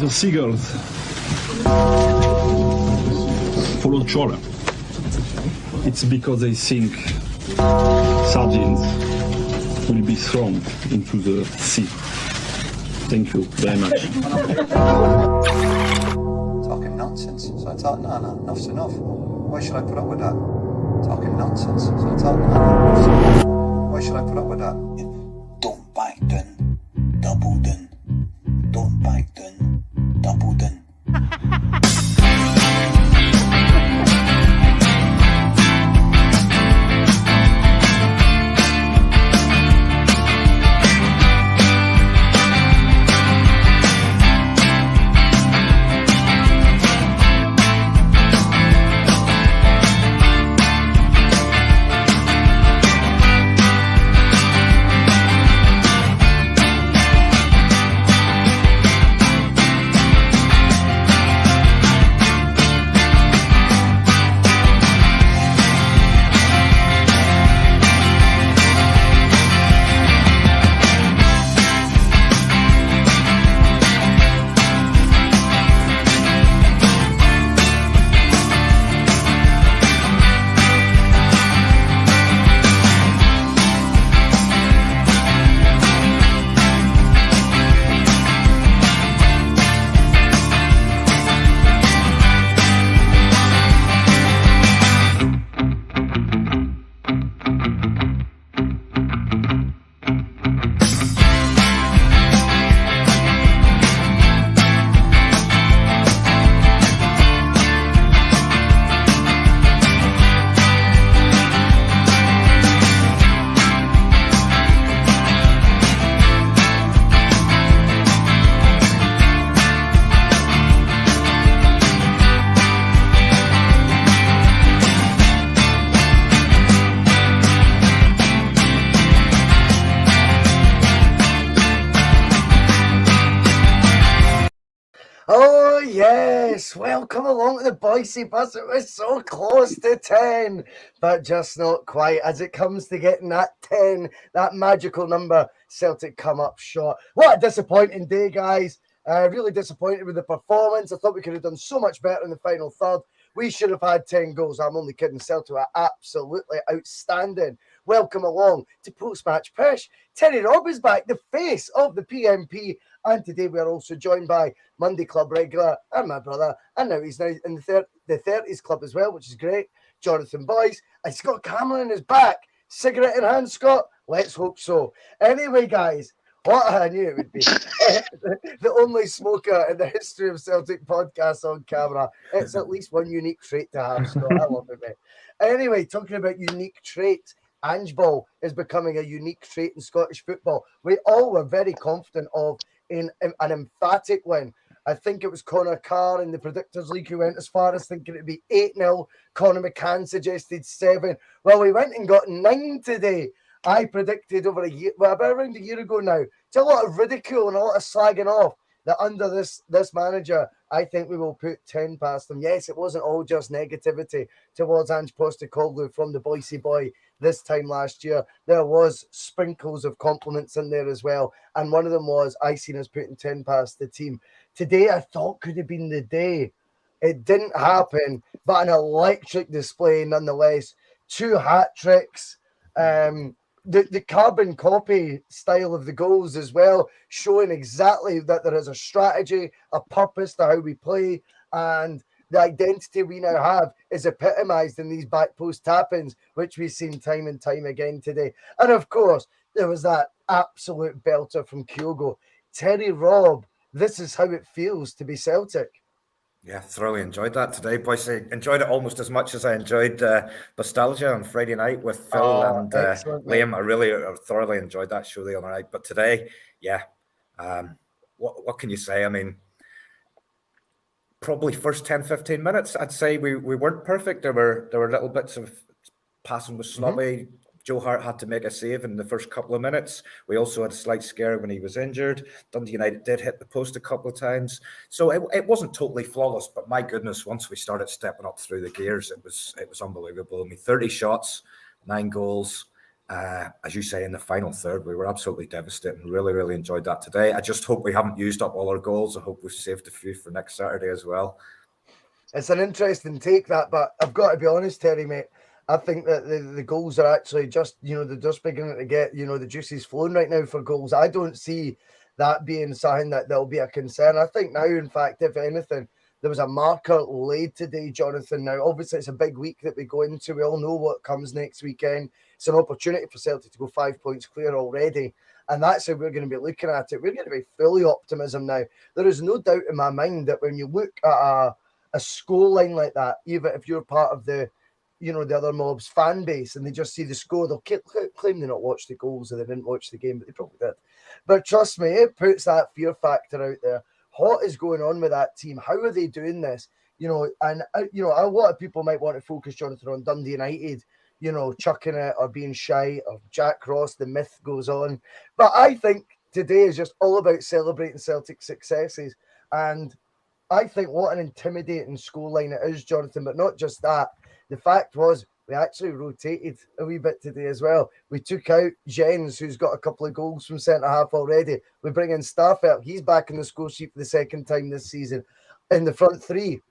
the Seagulls follow trawler. It's because they think sardines will be thrown into the sea. Thank you very much. Talking nonsense. So I thought, no, enough's enough. Why should I put up with that? Talking nonsense. So I thought, no, enough's enough. Why should I put up with that? Don't back down, double down. Don't back down, double down. Oh, yes. Welcome along to the Bhoycie bus. It was so close to 10, but just not quite. As it comes to getting that 10, that magical number, Celtic come up short. What a disappointing day, guys. Really disappointed with the performance. I thought we could have done so much better in the final third. We should have had 10 goals. I'm only kidding. Celtic are absolutely outstanding. Welcome along to Post-Match Pish. Terry Robb is back, the face of the P.M.P. And today we are also joined by Monday Club regular and my brother. And now he's now in the 30s club as well, which is great. Jonathan Boyce. And Scott Cameron is back. Cigarette in hand, Scott? Let's hope so. Anyway, guys, what I knew it would be. The only smoker in the history of Celtic podcasts on camera. It's at least one unique trait to have, Scott. I love it, mate. Anyway, talking about unique traits, Ange Ball is becoming a unique trait in Scottish football. We all were very confident of in an emphatic win. I think it was Conor Carr in the Predictors League who went as far as thinking it'd be 8-0. Conor McCann suggested 7. Well, we went and got 9 today. I predicted over a year, well, about around a year ago now, to a lot of ridicule and a lot of slagging off that under this manager, I think we will put 10 past them. Yes, it wasn't all just negativity towards Ange Postecoglou from the Bhoycie boy this time last year. There was sprinkles of compliments in there as well. And one of them was, I seen us putting 10 past the team. Today, I thought could have been the day. It didn't happen, but an electric display nonetheless. 2 hat tricks. The carbon copy style of the goals as well, showing exactly that there is a strategy, a purpose to how we play, and the identity we now have is epitomised in these back post tap-ins, which we've seen time and time again today. And of course, there was that absolute belter from Kyogo. Terry Robb, this is how it feels to be Celtic. Yeah, thoroughly enjoyed that today, boys. I enjoyed it almost as much as I enjoyed Nostalgia on Friday night with Phil and Liam. I really thoroughly enjoyed that show the other night. But today, yeah, what can you say? I mean, probably first 10, 15 minutes, I'd say we weren't perfect. There were little bits of passing was sloppy. Joe Hart had to make a save in the first couple of minutes. We also had a slight scare when he was injured. Dundee United did hit the post a couple of times. So it wasn't totally flawless, but my goodness, once we started stepping up through the gears, it was unbelievable. I mean, 30 shots, 9 goals. as you say, in the final third, we were absolutely devastating. Really, really enjoyed that today. I just hope we haven't used up all our goals. I hope we've saved a few for next Saturday as well. It's an interesting take, that, but I've got to be honest, Terry, mate. I think that the goals are actually just, they're just beginning to get, the juices flowing right now for goals. I don't see that being something that'll be a concern. I think now, in fact, if anything, there was a marker laid today, Jonathan. Now, obviously, it's a big week that we go into. We all know what comes next weekend. It's an opportunity for Celtic to go 5 points clear already. And that's how we're going to be looking at it. We're going to be fully optimism now. There is no doubt in my mind that when you look at a score line like that, even if you're part of the other mob's fan base and they just see the score, they'll claim they not watched the goals or they didn't watch the game, but they probably did. But trust me, it puts that fear factor out there. What is going on with that team? How are they doing this? A lot of people might want to focus, Jonathan, on Dundee United, chucking it or being shy, or Jack Ross, the myth goes on. But I think today is just all about celebrating Celtic successes. And I think what an intimidating scoreline it is, Jonathan, but not just that. The fact was we actually rotated a wee bit today as well. We took out Jens, who's got a couple of goals from centre-half already. We bring in Spfl. He's back in the score sheet for the second time this season. In the front three,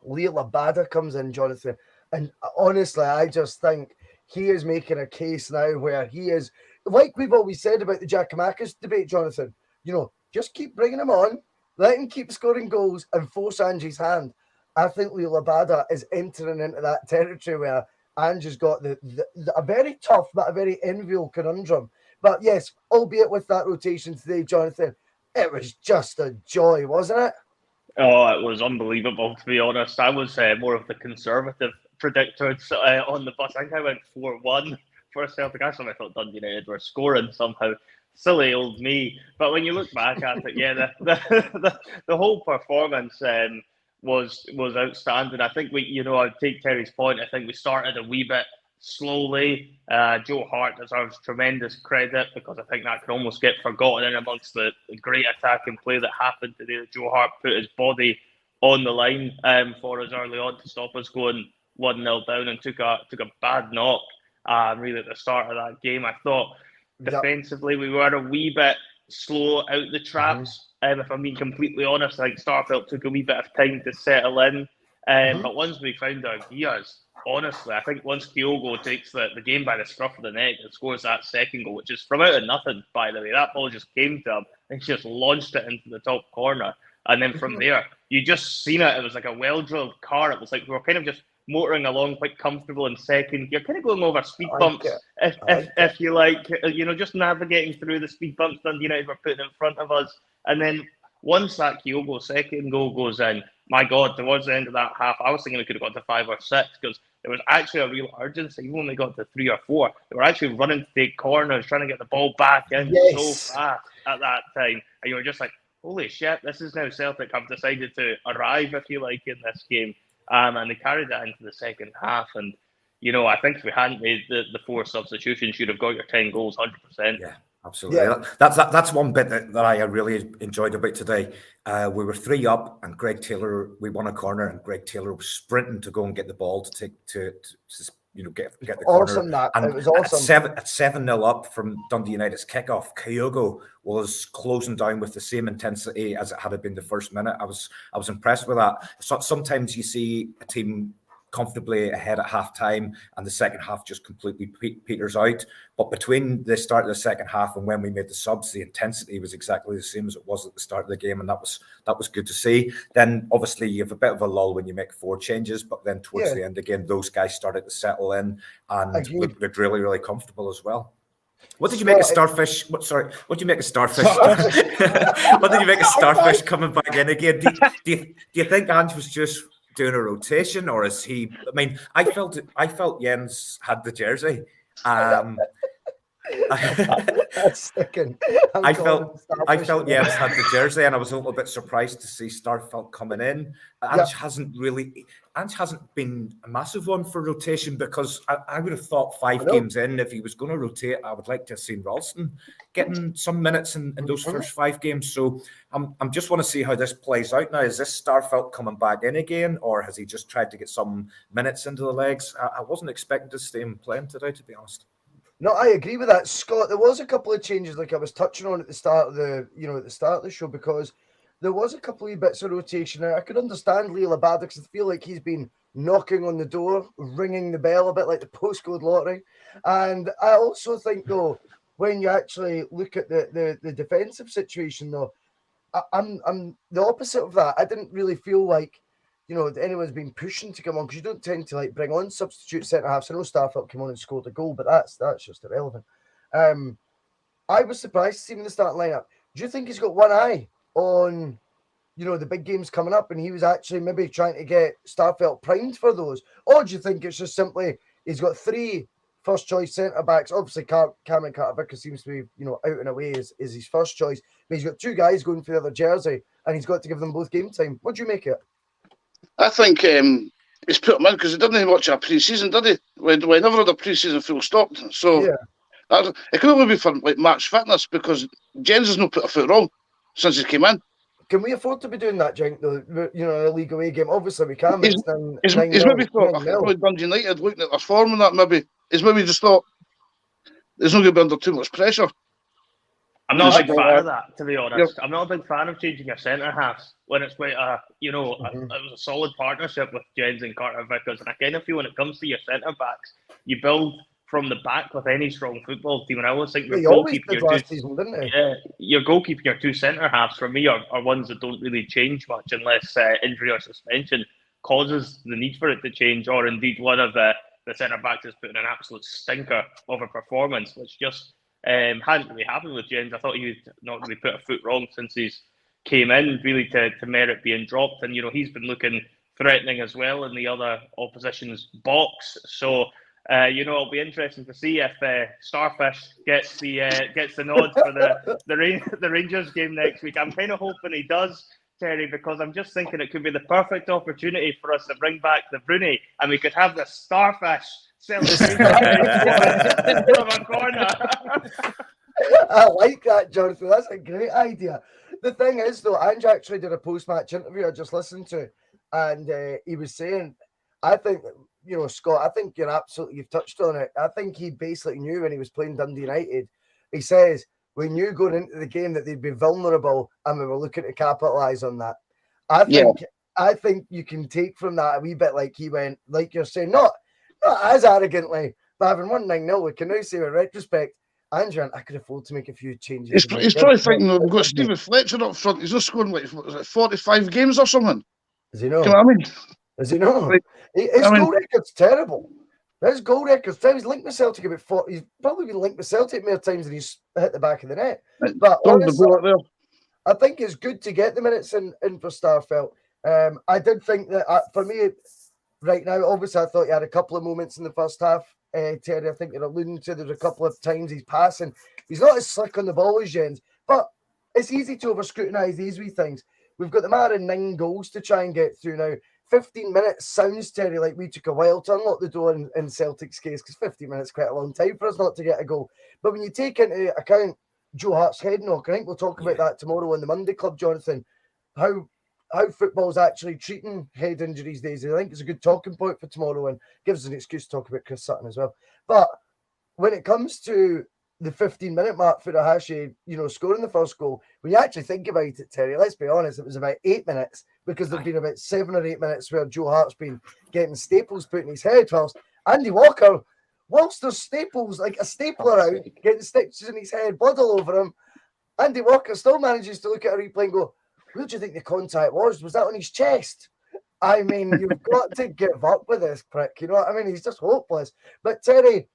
Abada comes in, Jonathan. And honestly, I just think he is making a case now where he is, like we've always said about the Giakoumakis debate, Jonathan, just keep bringing him on, let him keep scoring goals and force Angie's hand. I think Abada is entering into that territory where Angie's got a very tough but a very enviable conundrum. But yes, albeit with that rotation today, Jonathan, it was just a joy, wasn't it? Oh, it was unbelievable, to be honest. I was more of the conservative predictor on the bus. I think I went 4-1 for Celtic. Actually, I thought Dundee United were scoring somehow. Silly old me. But when you look back at it, yeah, the whole performance was outstanding. I think I take Terry's point. I think we started a wee bit slowly. Joe Hart deserves tremendous credit because I think that can almost get forgotten in amongst the great attacking play that happened today. Joe Hart put his body on the line for us early on to stop us going 1-0 down and took a bad knock really at the start of that game. I thought defensively we were a wee bit slow out the traps. If I'm being completely honest, I think Starfelt took a wee bit of time to settle in. But once we found our gears, honestly, I think once Kyogo takes the game by the scruff of the neck and scores that second goal, which is from out of nothing, by the way, that ball just came to him and he just launched it into the top corner. And then from there, you just seen it. It was like a well-drilled car. It was like we were kind of just motoring along quite comfortable in second gear, kind of going over speed bumps, if you like, just navigating through the speed bumps Dundee United were putting in front of us. And then once that Kyogo second goal goes in, my God, towards the end of that half, I was thinking we could have got to 5 or 6 because there was actually a real urgency. Even when they got to 3 or 4, they were actually running to take corners, trying to get the ball back in so fast at that time. And you were just like, holy shit, this is now Celtic have decided to arrive, if you like, in this game. And they carried that into the second half. And, I think if we hadn't made the 4 substitutions, you'd have got your 10 goals 100%. Yeah. Absolutely. Yeah. That's one bit that I really enjoyed about today. We were 3 up and Greg Taylor, we won a corner and Greg Taylor was sprinting to go and get the ball to get the awesome, corner. It was awesome. At 7-0 up from Dundee United's kickoff, Kyogo was closing down with the same intensity as it had been the first minute. I was impressed with that. So sometimes you see a team comfortably ahead at half time and the second half just completely peters out, but between the start of the second half and when we made the subs, the intensity was exactly the same as it was at the start of the game, and that was good to see. Then obviously you have a bit of a lull when you make 4 changes, but then towards the end again those guys started to settle in and looked really, really comfortable as well. What did you make of Starfish? What did you make of Starfish? What did you make of Starfish coming back in again? Do you think Ange was just doing a rotation, or is he? I mean, I felt Jens had the jersey. That's sticking. I felt Jens had the jersey, and I was a little bit surprised to see Starfelt coming in. Ange hasn't been a massive one for rotation, because I would have thought 5 games in, if he was going to rotate, I would like to have seen Ralston getting some minutes in those first 5 games. So I'm just want to see how this plays out now. Is this Starfelt coming back in again, or has he just tried to get some minutes into the legs? I wasn't expecting to see him playing today, to be honest. No, I agree with that, Scott. There was a couple of changes, like I was touching on at the start of the show, because there was a couple of bits of rotation. I could understand Leo Abada because I feel like he's been knocking on the door, ringing the bell a bit like the postcode lottery. And I also think, though, when you actually look at the defensive situation, though, I'm the opposite of that. I didn't really feel like, anyone's been pushing to come on, because you don't tend to bring on substitute centre halves. I know Starfelt came on and scored a goal, but that's just irrelevant. I was surprised to see him in the starting lineup. Do you think he's got one eye on, the big games coming up, and he was actually maybe trying to get Starfelt primed for those? Or do you think it's just simply he's got 3 first choice centre backs? Obviously, Cameron Carter-Vickers seems to be, out and away is his first choice, but he's got 2 guys going for the other jersey, and he's got to give them both game time. What do you make of it? I think he's put him in because he didn't have much of a pre-season, did he? We never had a pre-season full stop. So yeah. It could only be for match fitness, because Jens has not put a foot wrong since he came in. Can we afford to be doing that, Jenk, though? A league away game? Obviously, we can. He's maybe thought, probably Dundee United, looking at their form and that, he's maybe just thought there's not going to be under too much pressure. I'm not a big fan of that, to be honest. Yep. I'm not a big fan of changing your centre halves when it's it was a solid partnership with Jens and Carter-Vickers, and I kind of feel when it comes to your centre backs, you build from the back with any strong football team, and I always think your goalkeeper, your goalkeeper, your 2 centre halves for me are ones that don't really change much unless injury or suspension causes the need for it to change, or indeed one of the centre backs is putting an absolute stinker of a performance, which just hadn't really happened with Jens. I thought he would not really put a foot wrong since he's came in, really to merit being dropped, and he's been looking threatening as well in the other opposition's box. So. It'll be interesting to see if Starfish gets the nod for the Rangers game next week. I'm kind of hoping he does, Terry, because I'm just thinking it could be the perfect opportunity for us to bring back the Bruni, and we could have the Starfish celebration from a corner. I like that, Jonathan. That's a great idea. The thing is, though, Ange actually did a post-match interview I just listened to, and he was saying, I think, Scott, I think you've touched on it. I think he basically knew when he was playing Dundee United. He says, we knew going into the game that they'd be vulnerable, and we were looking to capitalise on that. I think you can take from that a wee bit like he went, like you're saying, not as arrogantly, but having won 9-0, we can now say in retrospect, Andrew, I could afford to make a few changes. He's probably thinking, we've got Stephen Fletcher up front. He's not scoring 45 games or something. Does he know? Do you know what I mean? Does he know? His goal record's terrible. His goal record's terrible. He's linked with Celtic about 40. He's probably been linked with Celtic more times than he's hit the back of the net. But honestly, I think it's good to get the minutes in for Starfelt. I did think that for me, right now, obviously, I thought he had a couple of moments in the first half. Terry, I think you're alluding to, there's a couple of times he's passing. He's not as slick on the ball as Jens, but it's easy to over-scrutinise these wee things. We've got the man in 9 goals to try and get through now. 15 minutes sounds, Terry, like we took a while to unlock the door in Celtic's case, because 15 minutes is quite a long time for us not to get a goal. But when you take into account Joe Hart's head knock, I think we'll talk about that tomorrow on the Monday Club, Jonathan, how football's actually treating head injuries these days. I think it's a good talking point for tomorrow and gives us an excuse to talk about Chris Sutton as well. But when it comes to the 15-minute mark for Furuhashi, scoring the first goal, when you actually think about it, Terry, let's be honest, it was about 8 minutes, because there've been about 7 or 8 minutes where Joe Hart's been getting staples put in his head, whilst Andy Walker, whilst there's staples, like a stapler out, getting stitches in his head, blood all over him, Andy Walker still manages to look at a replay and go, who do you think the contact was? Was that on his chest? I mean, you've got to give up with this prick, you know what I mean? He's just hopeless. But Terry,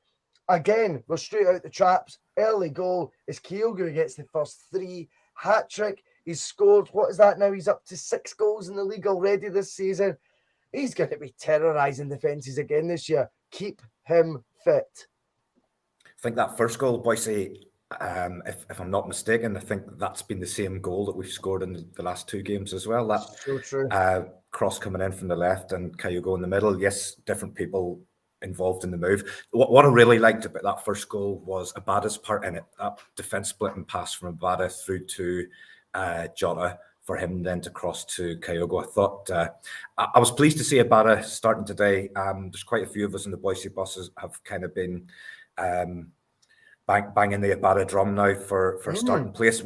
again, we're straight out the traps. Early goal. It's Kyogo who gets the first 3. Hat-trick. He's scored, what is that now? He's up to 6 goals in the league already this season. He's going to be terrorising defences again this year. Keep him fit. I think that first goal, Bhoycie, if I'm not mistaken, I think that's been the same goal that we've scored in the last 2 games as well. That so true. Cross coming in from the left and Kyogo in the middle. Yes, different people involved in the move. What I really liked about that first goal was Abada's part in it. That defence splitting pass from Abada through to Jota for him then to cross to Kyogo. I thought I was pleased to see Abada starting today. There's quite a few of us in the Bhoycie buses have kind of been banging the Abada drum now for starting place.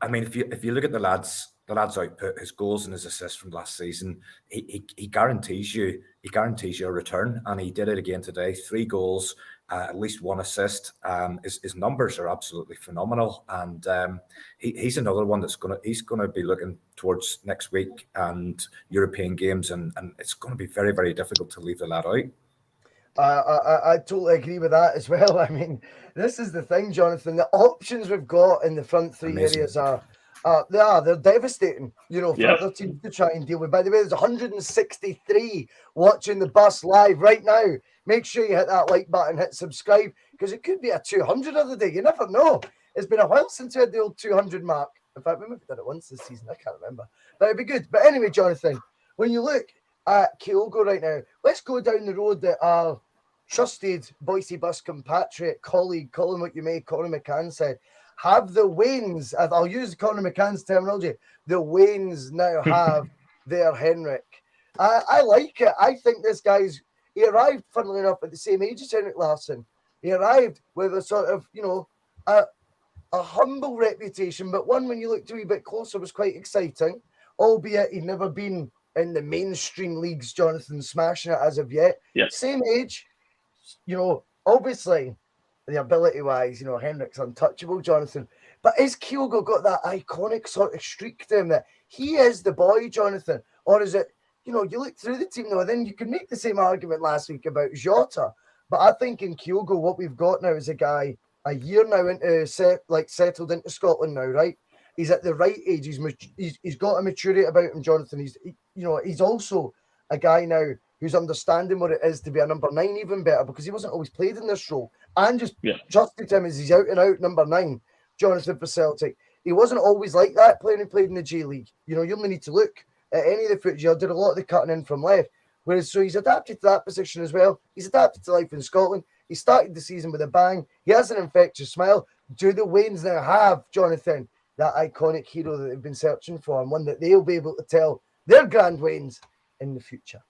I mean, if you look at the lad's output, his goals and his assists from last season, he guarantees you a return, and he did it again today. 3 goals, at least 1 assist. His numbers are absolutely phenomenal, and he's another one he's gonna be looking towards next week and European games, and it's going to be very, very difficult to leave the lad out. I totally agree with that as well. I mean, this is the thing, Jonathan. The options we've got in the front 3 areas are they're devastating, for other teams to try and deal with. By the way, there's 163 watching the bus live right now. Make sure you hit that like button, hit subscribe, because it could be a 200 of the day. You never know. It's been a while since we had the old 200 mark. In fact, we maybe did it once this season. I can't remember. But it'd be good. But anyway, Jonathan, when you look at Kyogo right now, let's go down the road that our trusted Bhoycie bus compatriot, colleague, call him what you may, Conor McCann said, have the Waynes, I'll use Conor McCann's terminology, the Waynes now have their Henrik. I like it. I think this he arrived, funnily enough, at the same age as Henrik Larsson. He arrived with a sort of, a humble reputation, but one, when you looked a wee bit closer, was quite exciting, albeit he'd never been in the mainstream leagues, Jonathan, smashing it as of yet. Yeah. Same age, obviously, the ability-wise, Henrik's untouchable, Jonathan. But has Kyogo got that iconic sort of streak to him that he is the boy, Jonathan? Or is it, you look through the team, though, then you can make the same argument last week about Jota. But I think in Kyogo, what we've got now is a guy a year now into settled into Scotland now, right? He's at the right age. He's got a maturity about him, Jonathan. He's also a guy now who's understanding what it is to be a number 9 even better, because he wasn't always played in this role. And just trusted him as he's out and out number 9, Jonathan, for Celtic. He wasn't always like that playing in the J League. You only need to look at any of the footage. He did a lot of the cutting in from left. So he's adapted to that position as well. He's adapted to life in Scotland. He started the season with a bang. He has an infectious smile. Do the Waynes now have, Jonathan, that iconic hero that they've been searching for, and one that they'll be able to tell their grand Waynes in the future?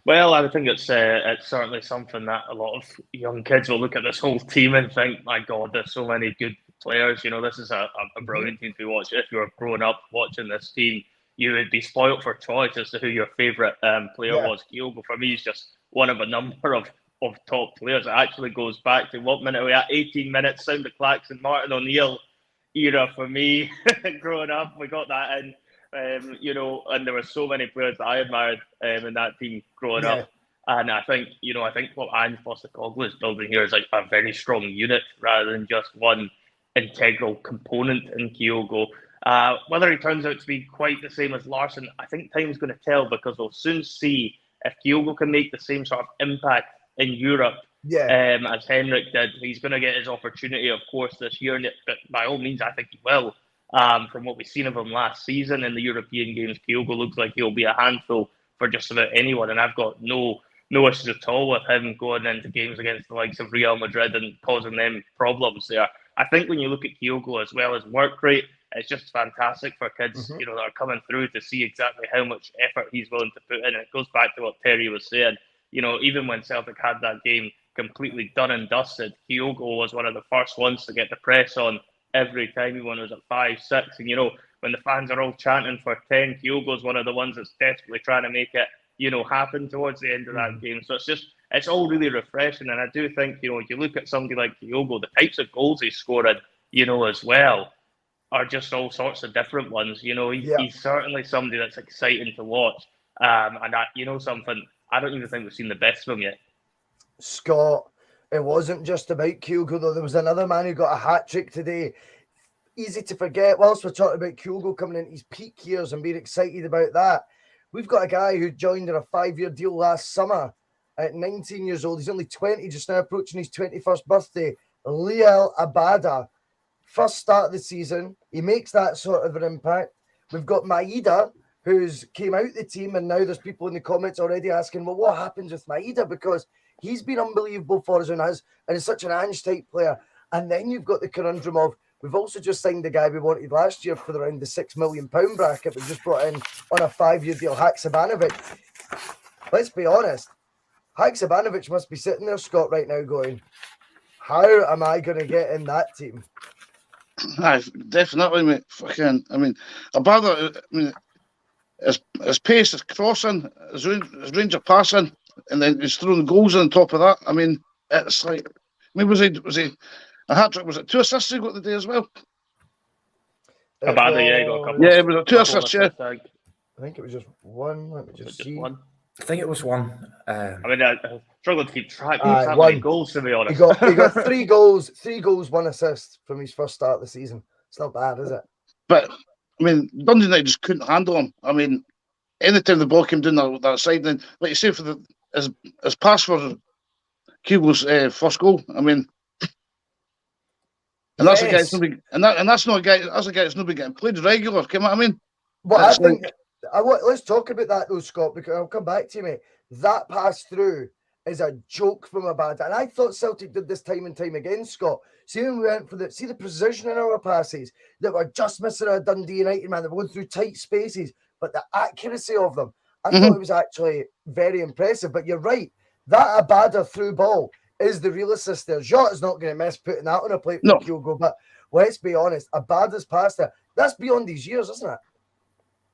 Well, I think it's certainly something that a lot of young kids will look at this whole team and think, my God, there's so many good players. This is a brilliant team to watch. If you're growing up watching this team, you would be spoilt for choice as to who your favourite player was. Kyogo, for me, is just one of a number of top players. It actually goes back to what minute are we at? 18 minutes, Sound of Claxon, Martin O'Neill era for me growing up. We got that in. And there were so many players that I admired in that team growing up. And I think what Ange Postecoglou is building here is a very strong unit rather than just one integral component in Kyogo. Whether he turns out to be quite the same as Larsson, I think time's going to tell, because we'll soon see if Kyogo can make the same sort of impact in Europe as Henrik did. He's going to get his opportunity, of course, this year, but by all means, I think he will. From what we've seen of him last season in the European games, Kyogo looks like he'll be a handful for just about anyone, and I've got no issues at all with him going into games against the likes of Real Madrid and causing them problems there. I think when you look at Kyogo as well as work rate, it's just fantastic for kids, that are coming through to see exactly how much effort he's willing to put in. And it goes back to what Terry was saying. Even when Celtic had that game completely done and dusted, Kyogo was one of the first ones to get the press on every time. Everyone was at 5-6, and when the fans are all chanting for 10, Kyogo's one of the ones that's desperately trying to make it happen towards the end of that game. So it's all really refreshing, and I do think you look at somebody like Kyogo, the types of goals he's scored as well are just all sorts of different ones. He's certainly somebody that's exciting to watch, and something, I don't even think we've seen the best of him yet. Scott, it wasn't just about Kyogo, though. There was another man who got a hat-trick today. Easy to forget. Whilst we're talking about Kyogo coming in his peak years and being excited about that, we've got a guy who joined in a 5-year deal last summer at 19 years old. He's only 20, just now approaching his 21st birthday. Liel Abada. First start of the season. He makes that sort of an impact. We've got Maeda, who's came out the team, and now there's people in the comments already asking, well, what happens with Maeda? Because he's been unbelievable for us and is such an Ange-type player. And then you've got the conundrum of, we've also just signed the guy we wanted last year for around the £6 million bracket. We've just brought in on a 5-year deal, Haksabanovic. Let's be honest. Haksabanovic must be sitting there, Scott, right now going, How am I going to get in that team? Aye, definitely, mate. Fucking, I mean, Abada, I mean, his pace, his crossing, his range of passing, and then he's throwing goals on top of that. I mean, it's like, I mean, was he a hat trick? Was it 2 assists he got the day as well? Abada, yeah, got a couple. Yeah, it was a 2 assists. Yeah, I think it was just one. Let me just see. One. I think it was one. I mean, I struggled to keep track. He had many goals, to be honest. He got 3 goals, 1 assist from his first start of the season. It's not bad, is it? But I mean, Dundee United just couldn't handle him. I mean, anytime the ball came down that side, then like you say, for his pass for Kyogo's first goal. I mean, and that's a guy that's nobody, and that's not a guy. That's a guy that's nobody getting played regular. You know what I mean? Well, I think let's talk about that though, Scott, because I'll come back to you, mate. That pass through is a joke from Abada, and I thought Celtic did this time and time again, Scott. See when we went for the precision in our passes that were just missing a Dundee United man. They were going through tight spaces, but the accuracy of them, I thought it was actually very impressive. But you're right, that Abada through ball is the real assist there. Jota's not going to miss putting that on a plate for Kyogo, but let's be honest, Abada's past that. That's beyond these years, isn't it?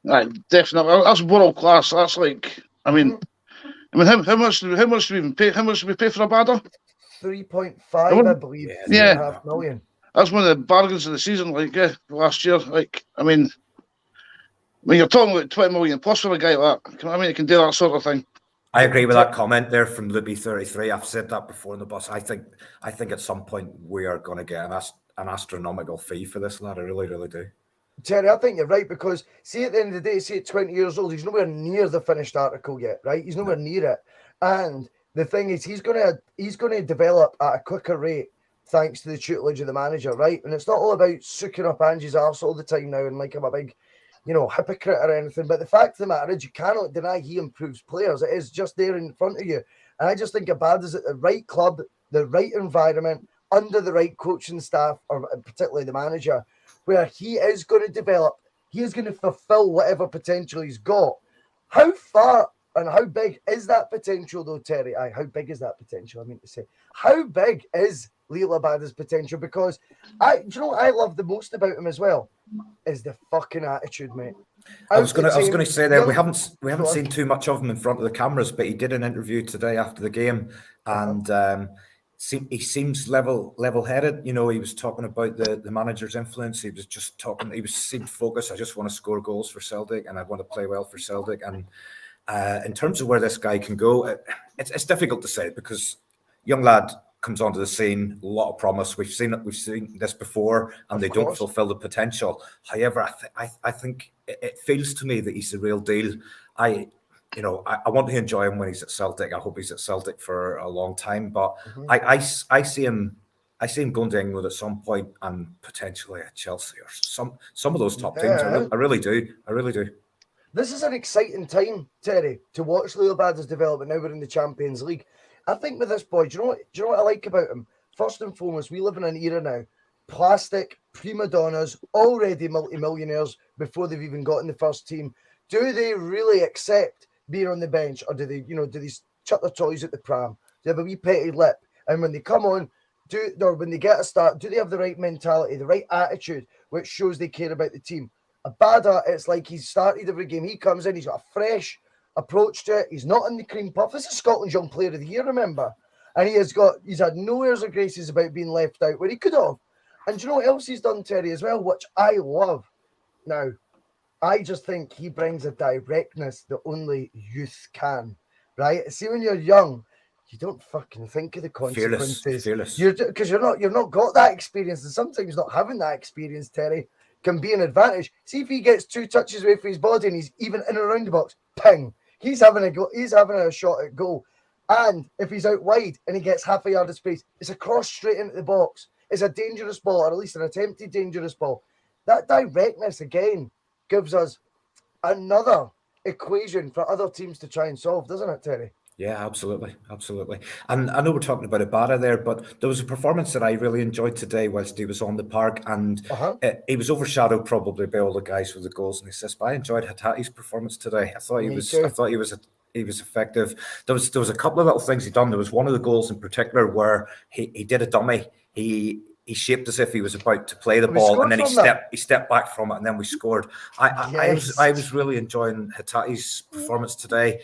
Right, definitely. That's world class. That's like, I mean, how much do we even pay? How much do we pay for Abada? 3.5, I believe. Yeah, $3.5 million. That's one of the bargains of the season. Like, last year, like, I mean, you're talking about 20 million plus for a guy like that. I mean, he can do that sort of thing. I agree with that comment there from Luby33. I've said that before in the bus. I think at some point we are going to get an astronomical fee for this lad. I really, really do. Terry, I think you're right, because see, at the end of the day, see at 20 years old, he's nowhere near the finished article yet, right? He's nowhere near it. And the thing is, he's gonna develop at a quicker rate thanks to the tutelage of the manager, right? And it's not all about sucking up Angie's arse all the time now and like I'm a big, hypocrite or anything. But the fact of the matter is, you cannot deny he improves players. It is just there in front of you. And I just think Abada's at the right club, the right environment, under the right coaching staff, or particularly the manager, where he is going to develop, he is going to fulfill whatever potential he's got. How far and how big is that potential, though, Terry? How big is that potential? I mean to say, how big is Liel Abada's potential? Because do you know what I love the most about him as well? Is the fucking attitude, mate. I was going to say that we haven't seen too much of him in front of the cameras, but he did an interview today after the game, and he seems level-headed. He was talking about the manager's influence. He was just talking. Seemed focused. I just want to score goals for Celtic, and I want to play well for Celtic. And in terms of where this guy can go, it's difficult to say, because young lad comes onto the scene, a lot of promise. We've seen this before, and they don't fulfill the potential. However, I think it feels to me that he's the real deal. I want to enjoy him when he's at Celtic. I hope he's at Celtic for a long time. But I see him going to England at some point, and potentially at Chelsea or some of those top teams. I really do. This is an exciting time, Terry, to watch Liel Abada's development. Now we're in the Champions League. I think with this boy, do you know what I like about him? First and foremost, we live in an era now. Plastic prima donnas, already multi-millionaires before they've even got in the first team. Do they really accept being on the bench, or do they chuck their toys at the pram? Do they have a wee petty lip? And when they come on, when they get a start, do they have the right mentality, the right attitude, which shows they care about the team? Abada, it's like he's started every game. He comes in, he's got a fresh approach to it. He's not in the cream puff. This is Scotland's Young Player of the Year, remember? And he's had no airs or graces about being left out where he could have. And do you know what else he's done, Terry, as well, which I love? Now, I just think he brings a directness that only youth can, right? See, when you're young, you don't fucking think of the consequences. Fearless. Because you've not got that experience, and sometimes not having that experience, Terry, can be an advantage. See, if he gets 2 touches away from his body and he's even in and around the box, ping, he's having a shot at goal. And if he's out wide and he gets half a yard of space, it's a cross straight into the box. It's a dangerous ball, or at least an attempted dangerous ball. That directness again gives us another equation for other teams to try and solve, doesn't it, Terry? Yeah, absolutely. And I know we're talking about Abada there, but there was a performance that I really enjoyed today whilst he was on the park, and he was overshadowed probably by all the guys with the goals and assists. But I enjoyed Hatate's performance today. I thought he was he was effective. There was a couple of little things he done. There was one of the goals in particular where he did a dummy. He shaped as if he was about to play the ball, and then he stepped back from it, and then we scored. I was really enjoying Hatate's performance today.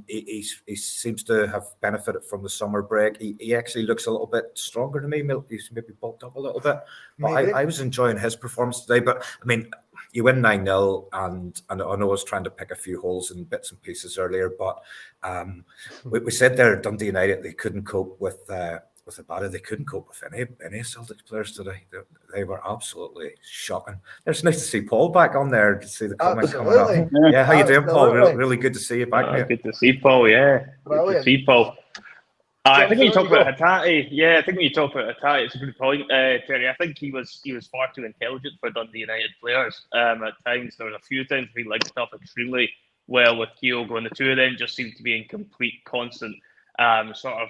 He seems to have benefited from the summer break. He actually looks a little bit stronger to me. He's maybe bulked up a little bit. But I was enjoying his performance today. But I mean, you win 9-0, and I know I was trying to pick a few holes and bits and pieces earlier, but we said there at Dundee United they couldn't cope with Abada. They couldn't cope with any Celtic players today. They were absolutely shocking. It's nice to see Paul back on there, to see the comment coming up. Yeah, how you doing, Paul? Really good to see you back, mate. Good to see Paul, yeah. Good to see Paul. I think when you talk about Hatate, it's a good point, Terry. I think he was far too intelligent for Dundee United players. At times, there was a few times he linked up extremely well with Kyogo, and the two of them just seemed to be in complete constant sort of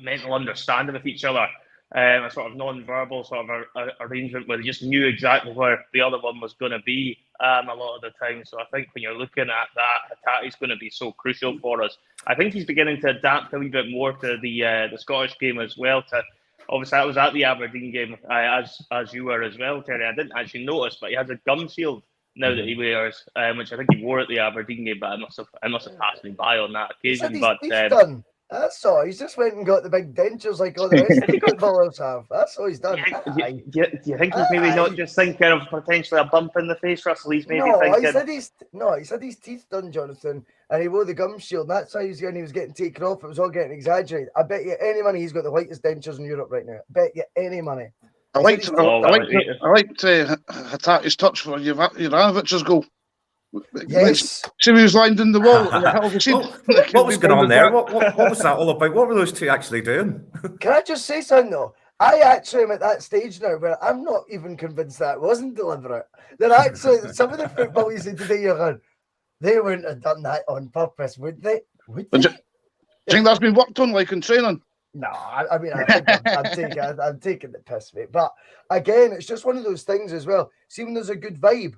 mental understanding of each other. A sort of non-verbal sort of arrangement where they just knew exactly where the other one was going to be a lot of the time. So I think when you're looking at that, Hatate's going to be so crucial for us. I think he's beginning to adapt a wee bit more to the Scottish game as well. Obviously, I was at the Aberdeen game, as you were as well, Terry. I didn't actually notice, but he has a gum shield now that he wears, which I think he wore at the Aberdeen game, but I must have passed me by on that occasion. But that's all. He's just went and got the big dentures like all the rest of the footballers have. That's all he's done. Do you think he's maybe not just thinking of potentially a bump in the face, Russell? He's maybe thinking... He said his teeth done, Jonathan, and he wore the gum shield. And that's how he was getting taken off. It was all getting exaggerated. I bet you any money he's got the whitest dentures in Europe right now. I bet you any money. I liked Hatate's touch for Juranovic's goal. Yes. So he was lined in the wall. What was going on there? What was that all about? What were those two actually doing? Can I just say something though? I actually am at that stage now where I'm not even convinced that wasn't deliberate. They're actually some of the football you see today, you're going, they wouldn't have done that on purpose, would they? Do you think that's been worked on like in training? No, I mean, I think I'm taking the piss, mate. But again, it's just one of those things as well. See, when there's a good vibe,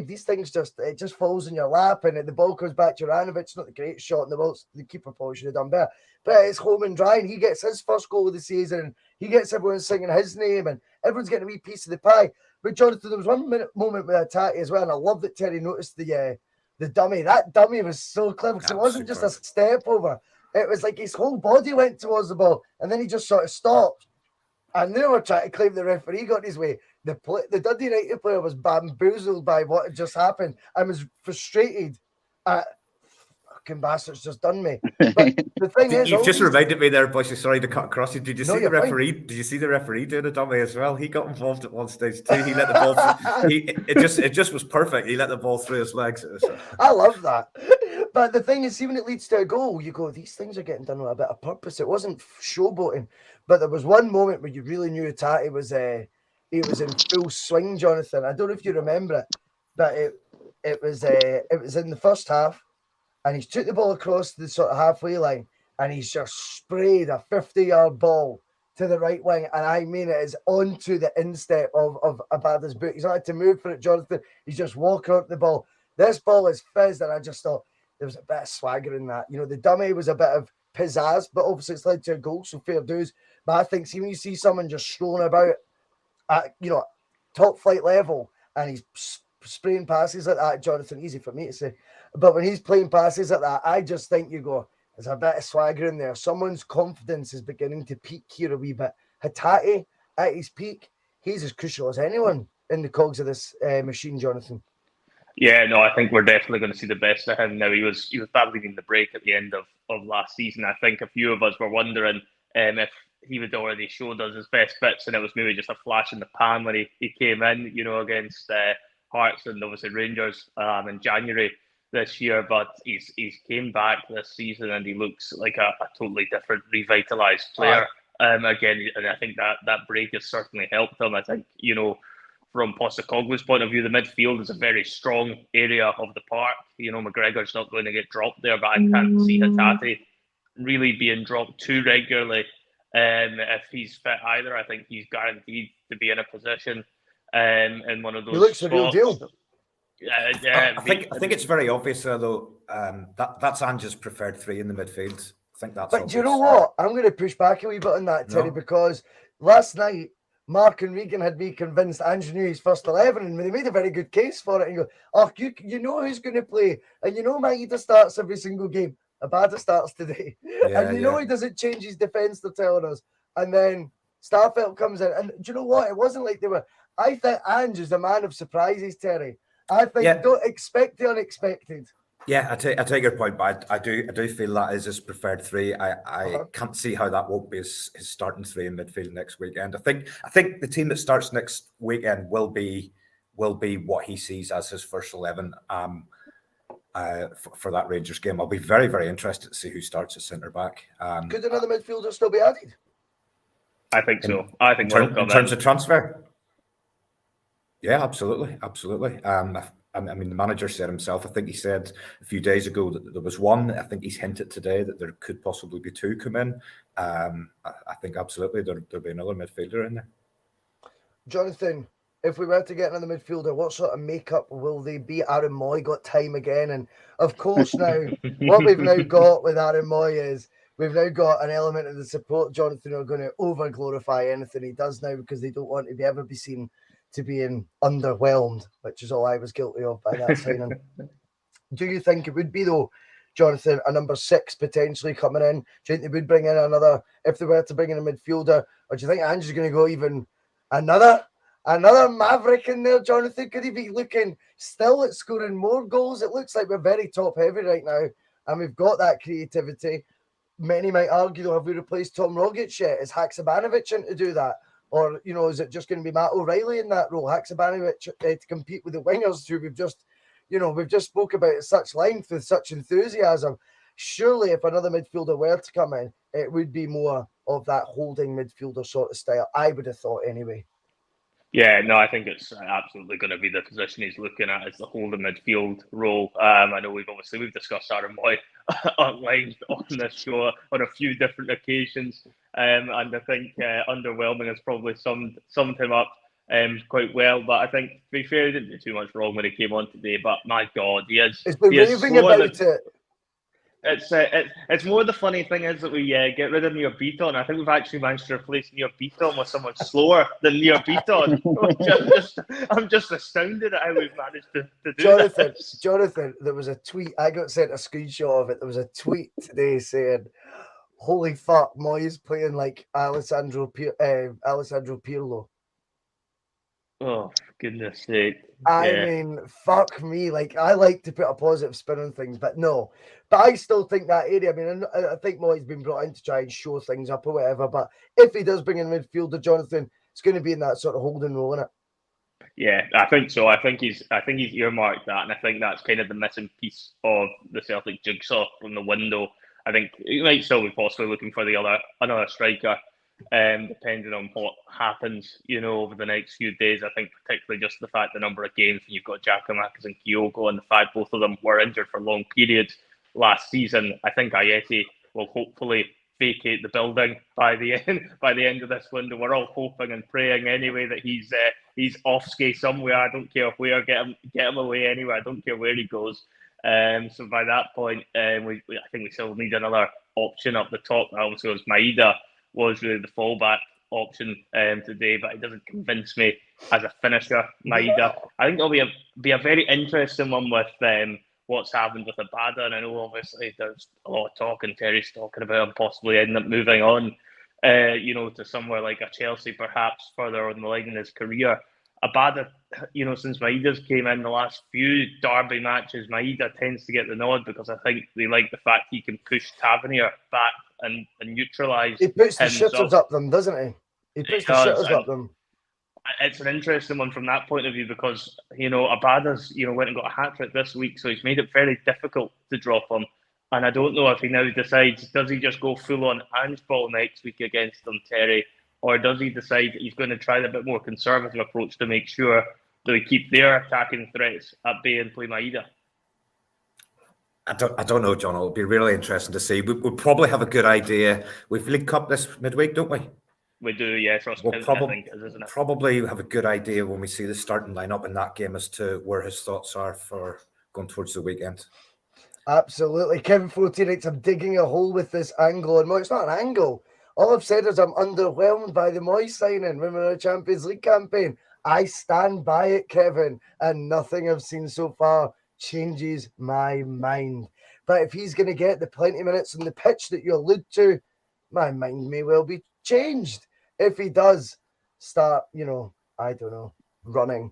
these things just falls in your lap, and the ball comes back to Juranovic. It's not the greatest shot in the world. The keeper probably should have done better. But it's home and dry, and he gets his first goal of the season, and he gets everyone singing his name, and everyone's getting a wee piece of the pie. But Jonathan, there was one moment with Hatate as well, and I love that Terry noticed the dummy. That dummy was so clever because it wasn't just a step over. It was like his whole body went towards the ball, and then he just sort of stopped. And they were trying to claim the referee got his way. The Dundee United player was bamboozled by what had just happened and was frustrated at fucking bastards just done me. But the thing is, you've just reminded me there, Bhoycie. Sorry to cut across you. Did you see the referee? Did you see the referee doing a dummy as well? He got involved at one stage too. He let the ball. It just was perfect. He let the ball through his legs. I love that. But the thing is, even it leads to a goal, you go, these things are getting done with a bit of purpose. It wasn't showboating, but there was one moment where you really knew Hatate was he was in full swing, Jonathan. I don't know if you remember it, but it was in the first half, and he's took the ball across the sort of halfway line, and he's just sprayed a 50-yard ball to the right wing, and I mean it is onto the instep of Abada's boot. He's not had to move for it, Jonathan. He's just walking up the ball. This ball is fizzed, and I just thought there was a bit of swagger in that. You know, the dummy was a bit of pizzazz, but obviously it's led to a goal, so fair dues. But I think, see, when you see someone just strolling about at, top flight level, and he's spraying passes like that, Jonathan, easy for me to say, but when he's playing passes like that, I just think you go, there's a bit of swagger in there. Someone's confidence is beginning to peak here a wee bit. Hatate, at his peak, he's as crucial as anyone in the cogs of this machine, Jonathan. Yeah, no, I think we're definitely going to see the best of him now. He was badly in the break at the end of last season. I think a few of us were wondering if he had already showed us his best bits, and it was maybe just a flash in the pan when he came in, against Hearts and obviously Rangers in January this year. But he's came back this season, and he looks like a totally different, revitalised player. Again, and I think that break has certainly helped him. I think, from Postecoglou's point of view, the midfield is a very strong area of the park. McGregor's not going to get dropped there, but I can't see Hatate really being dropped too regularly. If he's fit either, I think he's guaranteed to be in a position in one of those spots. He looks a real deal. I think it's very obvious though. That's Ange's preferred three in the midfield. I think that's. But obvious. do you know what? I'm going to push back a wee bit on that, Terry, because last night Mark and Regan had me convinced Ange knew his first 11, and they made a very good case for it. And you go, oh, you know who's going to play, and you know Maeda starts every single game. Abada starts today, and you know he doesn't change his defence. They're telling us, and then Starfelt comes in, and do you know what? It wasn't like they were. I think Ange is a man of surprises, Terry. I think don't expect the unexpected. Yeah, I take your point, but I do feel that is his preferred three. I can't see how that won't be his starting three in midfield next weekend. I think the team that starts next weekend will be what he sees as his first 11 for that Rangers game. I'll be very, very interested to see who starts at centre back. Could another midfielder still be added? I think so. I think in terms of transfer. Yeah, absolutely. I mean, the manager said himself, I think he said a few days ago that there was one. I think he's hinted today that there could possibly be two come in. I think absolutely there'll be another midfielder in there. Jonathan, if we were to get another midfielder, what sort of makeup will they be? Aaron Moy got time again. And of course now, what we've now got with Aaron Moy is we've now got an element of the support. Jonathan are going to over-glorify anything he does now because they don't want to ever be seen to being underwhelmed, which is all I was guilty of by that signing. Do you think it would be, though, Jonathan, a number 6 potentially coming in? Do you think they would bring in another, if they were to bring in a midfielder? Or do you think Ange's going to go even another maverick in there, Jonathan? Could he be looking still at scoring more goals? It looks like we're very top-heavy right now, and we've got that creativity. Many might argue, though, have we replaced Tom Rogic yet? Is Haksabanovic in to do that? Or, is it just going to be Matt O'Reilly in that role? Haksabanovic to compete with the wingers who we've just spoke about at such length with such enthusiasm. Surely if another midfielder were to come in, it would be more of that holding midfielder sort of style. I would have thought anyway. Yeah, no, I think it's absolutely going to be the position he's looking at as the holding midfield role. I know we've discussed Aaron Moy at length on this show on a few different occasions, and I think underwhelming has probably summed him up quite well. But I think, to be fair, he didn't do too much wrong when he came on today. But my God, It's been raving about it. It's more the funny thing is that we get rid of Near Beaton. I think we've actually managed to replace Near Beaton with someone slower than Near Beaton. I'm just astounded at how we've managed to do this. Jonathan, there was a tweet. I got sent a screenshot of it. There was a tweet today saying, "Holy fuck, Moyes playing like Alessandro Pirlo." Oh, for goodness sake. I mean, fuck me. Like, I like to put a positive spin on things, but no. But I still think that area, I mean, I think Moy's been brought in to try and show things up or whatever, but if he does bring in a midfielder, Jonathan, it's going to be in that sort of holding role, isn't it? Yeah, I think so. I think he's earmarked that, and I think that's kind of the missing piece of the Celtic jigsaw from the window. I think he might still be possibly looking for another striker. Depending on what happens, over the next few days. I think particularly just the fact the number of games you've got Giakoumakis and Kyogo, and the fact both of them were injured for long periods last season. I think Hatate will hopefully vacate the building by the end of this window. We're all hoping and praying anyway that he's off ski somewhere. I don't care where, get him away anywhere. I don't care where he goes. So by that point, I think we still need another option up the top. Obviously, it was Maeda was really the fallback option today, but it doesn't convince me as a finisher, Maeda. I think it'll be a very interesting one with what's happened with Abada, and I know obviously there's a lot of talk, and Terry's talking about him possibly ending up moving on, to somewhere like a Chelsea, perhaps further on the line in his career. Abada, since Maeda's came in the last few derby matches, Maeda tends to get the nod because I think they like the fact he can push Tavernier back and neutralise. He puts the shitters up them, doesn't he? He puts the shitters up them. It's an interesting one from that point of view because, Abada's, went and got a hat-trick this week, so he's made it very difficult to drop him. And I don't know if he now decides, does he just go full-on Ange ball next week against them, Terry? Or does he decide he's going to try a bit more conservative approach to make sure that we keep their attacking threats at bay and play Maeda? I don't know, John. It'll be really interesting to see. We'll probably have a good idea. We've League Cup this midweek, don't we? We do, yes. Ross We'll County, I think it is, isn't it? probably have a good idea when we see the starting lineup in that game as to where his thoughts are for going towards the weekend. Absolutely. Kevin 14, I'm digging a hole with this angle. And it's not an angle. All I've said is I'm underwhelmed by the Moyes signing when we were in a Champions League campaign. I stand by it, Kevin, and nothing I've seen so far changes my mind. But if he's going to get the plenty of minutes on the pitch that you allude to, my mind may well be changed. If he does start, I don't know, running.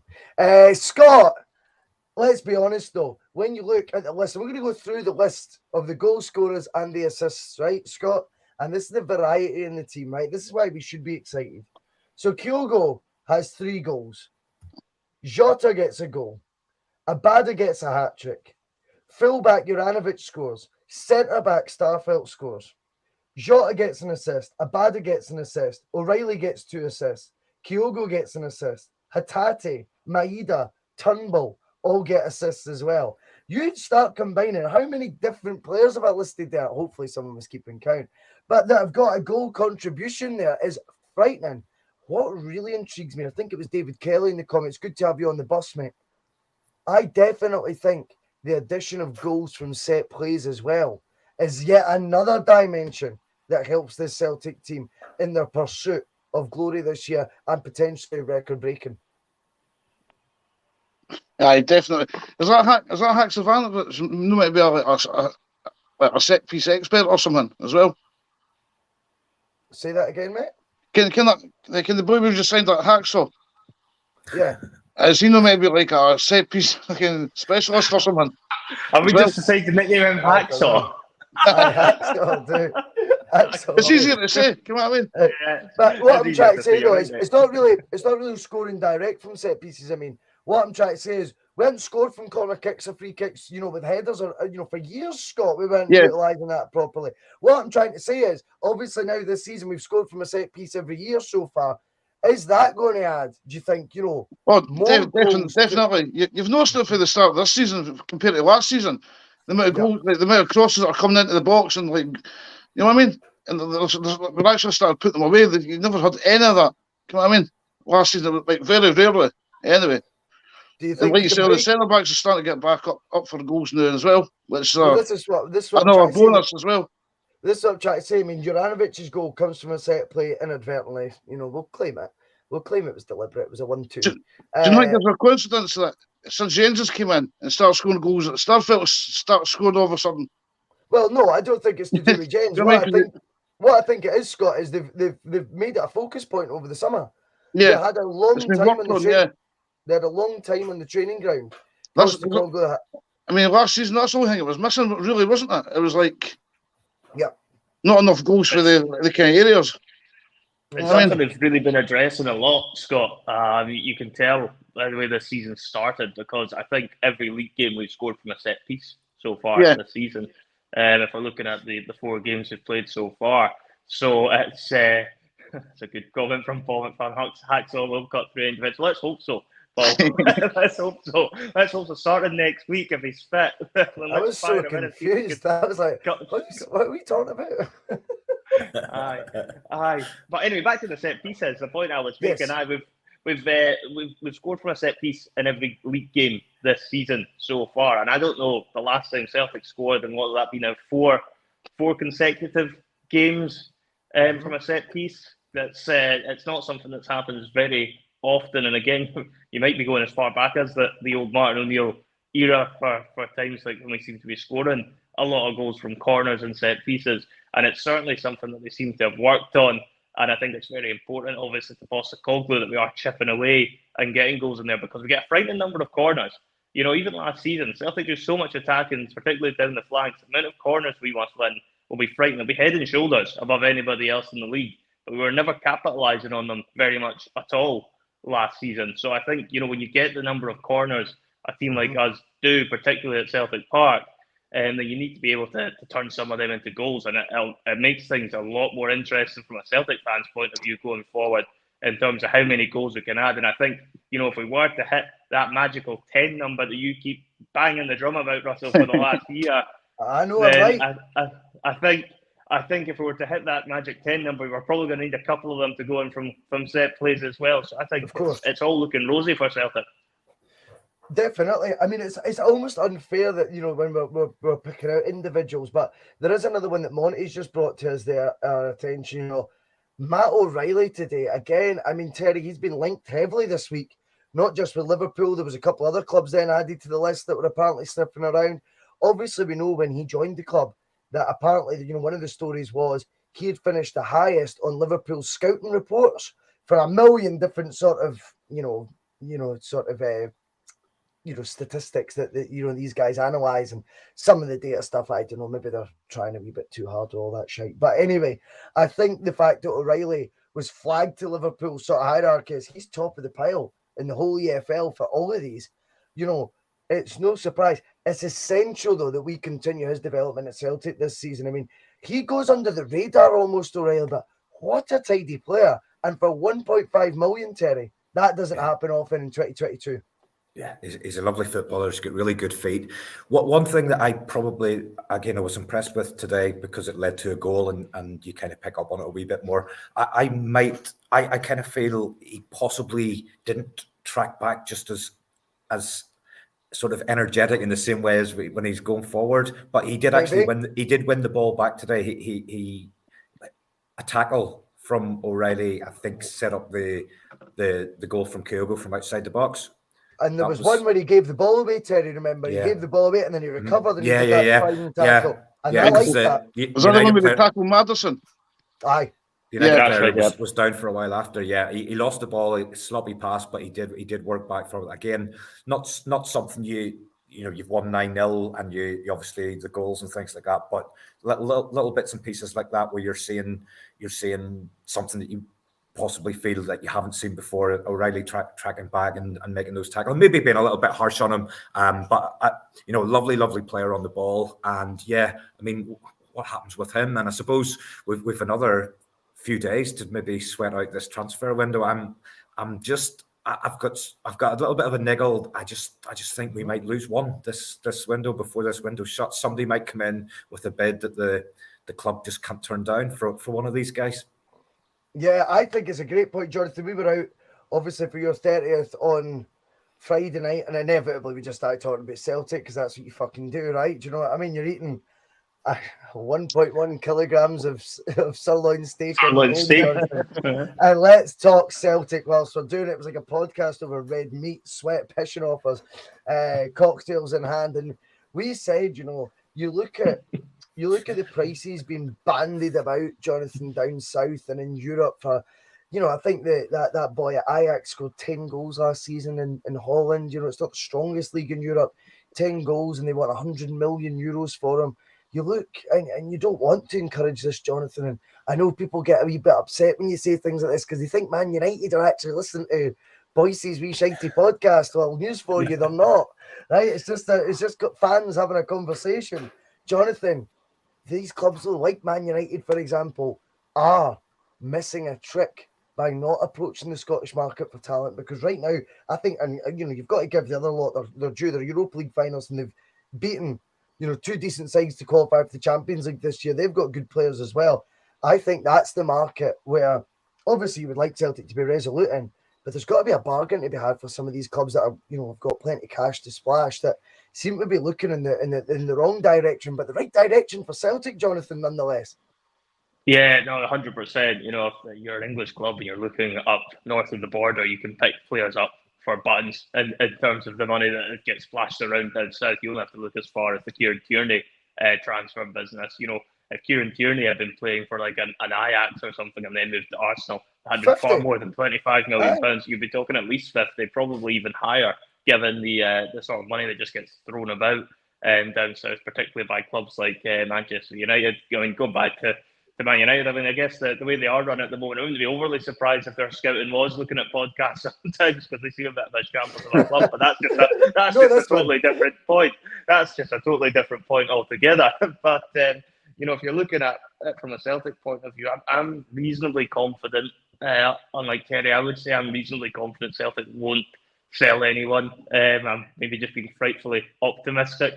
Scott, let's be honest, though. When you look at the list, we're going to go through the list of the goal scorers and the assists, right, Scott? And this is the variety in the team, right? This is why we should be excited. So Kyogo has 3 goals. Jota gets a goal. Abada gets a hat-trick. Fullback Juranovic scores. Centre-back Starfelt scores. Jota gets an assist. Abada gets an assist. O'Reilly gets 2 assists. Kyogo gets an assist. Hatate, Maeda, Turnbull all get assists as well. You'd start combining how many different players have I listed there? Hopefully someone was keeping count. But that have got a goal contribution there is frightening. What really intrigues me, I think it was David Kelly in the comments. Good to have you on the bus, mate. I definitely think the addition of goals from set plays as well is yet another dimension that helps this Celtic team in their pursuit of glory this year and potentially record breaking. Aye, definitely. Is that Hack Savannah? No, might be a set piece expert or something as well. Say that again, mate. Can the boy we just signed that Hacksaw? Yeah. Is he not maybe like a set piece fucking specialist or something? Have we just decided to nickname him Hacksaw? Hacksaw, dude. Hacksaw. It's easier to say. You know what I mean? But what I'm trying to say though is it's not really scoring direct from set pieces. I mean, what I'm trying to say is we haven't scored from corner kicks or free kicks, with headers or for years, Scott. We weren't utilising that properly. What I'm trying to say is obviously now this season we've scored from a set piece every year so far. Is that going to add? Do you think Oh, more definitely. You've noticed it for the start of this season compared to last season. The amount of goals, the amount of crosses that are coming into the box, and you know what I mean. And we've actually started putting them away. You never had any of that. You know what I mean? Last season, like very rarely. Anyway. Do you think? And like you said, the centre backs are starting to get back up for goals now as well. Which this is what another bonus as well. This is what I'm trying to say. I mean, Juranovic's goal comes from a set play inadvertently. We'll claim it. We'll claim it was deliberate. It was a 1-2. Do you know what there's a coincidence that since Jens came in and started scoring goals, that Starfelt started scoring over something? Well, no, I don't think it's to do with Jens. What I think it is, Scott, is they've made it a focus point over the summer. Yeah, they had a long time on the They had a long time on the training ground. I mean, last season that's the only thing it was missing, really, wasn't it? It was like, not enough goals for the kind of areas. It's something that's really been addressing a lot, Scott. You can tell by the way the season started because I think every league game we've scored from a set piece so far this season. If we're looking at the 4 games we've played so far, so it's a good comment from Paul McFan. Hacksaw will cut through individual. Let's hope so. Let's hope so. Let's hope so. Starting next week if he's fit. I was so confused. I was like, what are we talking about? Aye. But anyway, back to the set pieces. The point I was making, we've scored from a set piece in every league game this season so far, and I don't know the last time Celtic scored, and what that been now 4 consecutive games from a set piece. That's it's not something that's happens very often, and again, you might be going as far back as the old Martin O'Neill era for times like when we seem to be scoring a lot of goals from corners and set pieces, and it's certainly something that they seem to have worked on, and I think it's very important, obviously, to Postecoglou that we are chipping away and getting goals in there because we get a frightening number of corners. Even last season, Celtic do so much attacking, particularly down the flanks. The amount of corners we must win will be frightening. They'll be head and shoulders above anybody else in the league, but we were never capitalising on them very much at all last season. So I think, when you get the number of corners a team like us do, particularly at Celtic Park, then you need to be able to turn some of them into goals, and it makes things a lot more interesting from a Celtic fan's point of view going forward in terms of how many goals we can add. And I think, if we were to hit that magical 10 number that you keep banging the drum about, Russell, for the last year, I know, then I think I think if we were to hit that magic 10 number, we're probably going to need a couple of them to go in from set plays as well. So I think Of course. it's all looking rosy for Celtic. Definitely. I mean, it's almost unfair that, you know, when we're picking out individuals, but there is another one that Monty's just brought to us their attention. You know, Matt O'Reilly today, again, I mean, Terry, he's been linked heavily this week, not just with Liverpool. There was a couple other clubs then added to the list that were apparently sniffing around. Obviously, we know when he joined the club that apparently, you know, one of the stories was he had finished the highest on Liverpool's scouting reports for a million different sort of, statistics that these guys analyze, and some of the data stuff, I don't know, maybe they're trying a wee bit too hard with all that shit. But anyway, I think the fact that O'Reilly was flagged to Liverpool sort of hierarchy is he's top of the pile in the whole EFL for all of these. You know, it's no surprise. It's essential, though, that we continue his development at Celtic this season. I mean, he goes under the radar almost, O'Reilly, but what a tidy player. And for 1.5 million, Terry, that doesn't happen often in 2022. Yeah, he's a lovely footballer. He's got really good feet. One thing that I was impressed with today, because it led to a goal and you kind of pick up on it a wee bit more. I kind of feel he possibly didn't track back just as sort of energetic in the same way as when he's going forward, but he did actually win the ball back today. He a tackle from O'Reilly, I think, set up the goal from Kyogo from outside the box. And there was one where he gave the ball away, Terry, remember? Yeah. He gave the ball away and then he recovered and he did that final tackle. And I like that. Was that the one with the tackle Madison? Aye. The United player was down for a while after. Yeah, he lost the ball, sloppy pass, but he did work back from it. Again, not something you've won 9-0 and you obviously the goals and things like that, but little bits and pieces like that where you're seeing something that you possibly feel that you haven't seen before. O'Reilly tracking back and making those tackles, maybe being a little bit harsh on him, but lovely player on the ball. And yeah, I mean, what happens with him? And I suppose with another few days to maybe sweat out this transfer window, I've got a little bit of a niggle. I just think we might lose one this window before this window shuts. Somebody might come in with a bid that the club just can't turn down for one of these guys. Yeah, I think it's a great point, Jonathan. We were out, obviously, for your 30th on Friday night, and inevitably we just started talking about Celtic because that's what you fucking do, right? Do you know what I mean? You're eating 1.1 kilograms of sirloin steak. And let's talk Celtic whilst we're doing it. It was like a podcast over red meat, sweat pissing off us, cocktails in hand. And we said, you look at the prices being bandied about, Jonathan, down south and in Europe for, I think that boy at Ajax scored 10 goals last season in Holland. It's not the strongest league in Europe. 10 goals and they want 100 million euros for him. You look and you don't want to encourage this, Jonathan. And I know people get a wee bit upset when you say things like this because they think Man United are actually listening to Bhoycie's wee shitey podcast. Well, news for you, they're not. Right? It's just got fans having a conversation. Jonathan, these clubs, like Man United, for example, are missing a trick by not approaching the Scottish market for talent. Because right now, I think, and you've got to give the other lot their due. They're Europa League finals, and they've beaten, two decent sides to qualify for the Champions League this year. They've got good players as well. I think that's the market where, obviously, you would like Celtic to be resolute in, but there's got to be a bargain to be had for some of these clubs that are, have got plenty of cash to splash that seem to be looking in the wrong direction, but the right direction for Celtic, Jonathan, nonetheless. Yeah, no, 100%. If you're an English club and you're looking up north of the border, you can pick players up for buttons in terms of the money that gets splashed around down south. You don't have to look as far as the Kieran Tierney transfer business. If Kieran Tierney had been playing for like an Ajax or something and then moved to Arsenal, had been far more than £25 million, you'd be talking at least 50, probably even higher, given the sort of money that just gets thrown about down south, particularly by clubs like Manchester United. Going back to Man United, I guess the way they are run at the moment, I wouldn't be overly surprised if their scouting was looking at podcasts sometimes because they see a bit of a shambles of a club, but that's just a totally different point. That's just a totally different point altogether. But, if you're looking at it from a Celtic point of view, I'm reasonably confident, unlike Terry, I would say I'm reasonably confident Celtic won't sell anyone. I'm maybe just being frightfully optimistic,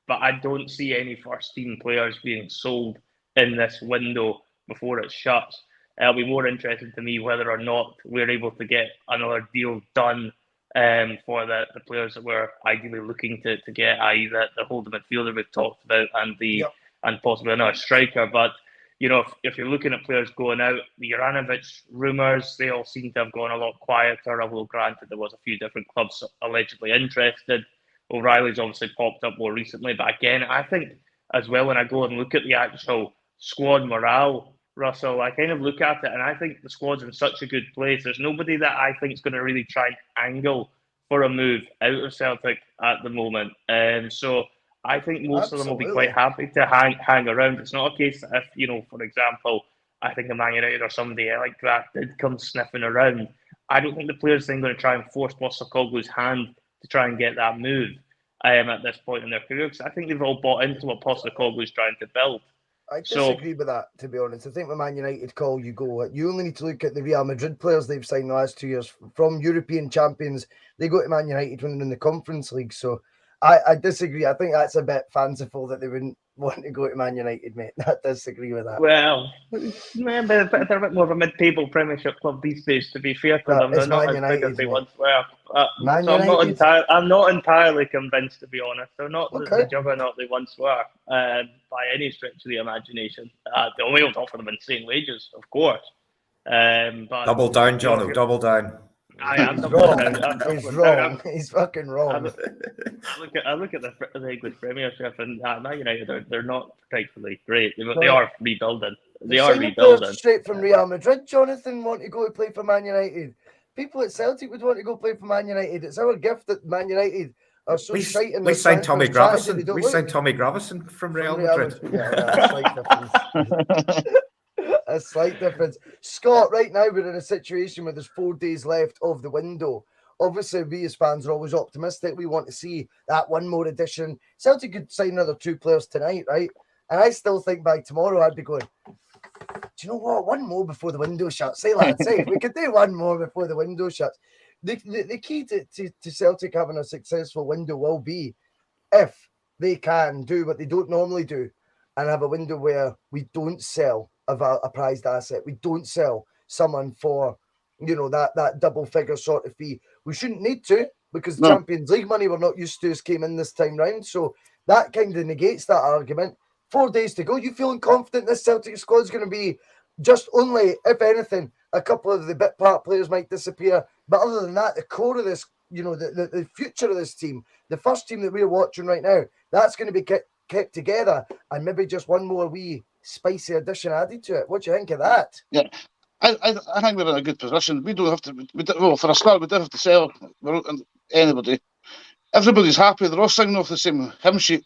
but I don't see any first-team players being sold in this window before it shuts. It'll be more interesting to me whether or not we're able to get another deal done for the players that we're ideally looking to get, i.e. the holding midfielder we've talked about and possibly another striker. But if you're looking at players going out, the Juranovic rumours, they all seem to have gone a lot quieter, although granted there was a few different clubs allegedly interested. O'Reilly's obviously popped up more recently, but again, I think as well when I go and look at the actual squad morale, Russell, I kind of look at it and I think the squad's in such a good place. There's nobody that I think is going to really try and angle for a move out of Celtic at the moment. So I think most of them will be quite happy to hang around. It's not a case that if, for example, I think a Man United or somebody like that did come sniffing around, I don't think the players are going to try and force Postecoglou's hand to try and get that move at this point in their career, because I think they've all bought into what Postecoglou's trying to build. I disagree with that, to be honest. I think when Man United call, you go. You only need to look at the Real Madrid players they've signed the last 2 years. From European champions, they go to Man United when they're in the Conference League. So I disagree. I think that's a bit fanciful that they wouldn't want to go to Man United, mate. I disagree with that. Well, they're a bit more of a mid-table Premiership club these days, to be fair to them. They're not as big as they once were. So I'm not entirely convinced, to be honest. They're not the juggernaut they once were by any stretch of the imagination. They'll be able to offer them insane wages, of course. But double down, Jono. Double down. He's wrong. He's fucking wrong. I look at the English Premiership and Man United. They're not particularly great. They are rebuilding. They are rebuilding. Straight from Real Madrid, Jonathan, want to go to play for Man United. People at Celtic would want to go play for Man United. It's our gift that Man United are so shite. We signed Tommy Gravesen. We signed Tommy Gravesen from Real Madrid. A slight difference. Scott, right now we're in a situation where there's 4 days left of the window. Obviously, we as fans are always optimistic. We want to see that one more addition. Celtic could sign another 2 players tonight, right? And I still think by tomorrow I'd be going, do you know what? One more before the window shuts. Say, lads, say, we could do one more before the window shuts. The key to Celtic having a successful window will be if they can do what they don't normally do and have a window where we don't sell a prized asset. We don't sell someone for, that double figure sort of fee. We shouldn't need to, because the Champions League money we're not used to has came in this time round. So that kind of negates that argument. 4 days to go. You feeling confident this Celtic squad is going to be just only, if anything, a couple of the bit part players might disappear. But other than that, the core of this, the future of this team, the first team that we're watching right now, that's going to be kept together, and maybe just one more wee spicy addition added to it. What do you think of that? Yeah, I think we're in a good position. We don't have to. For a start, we don't have to sell anybody. Everybody's happy. They're all singing off the same hymn sheet.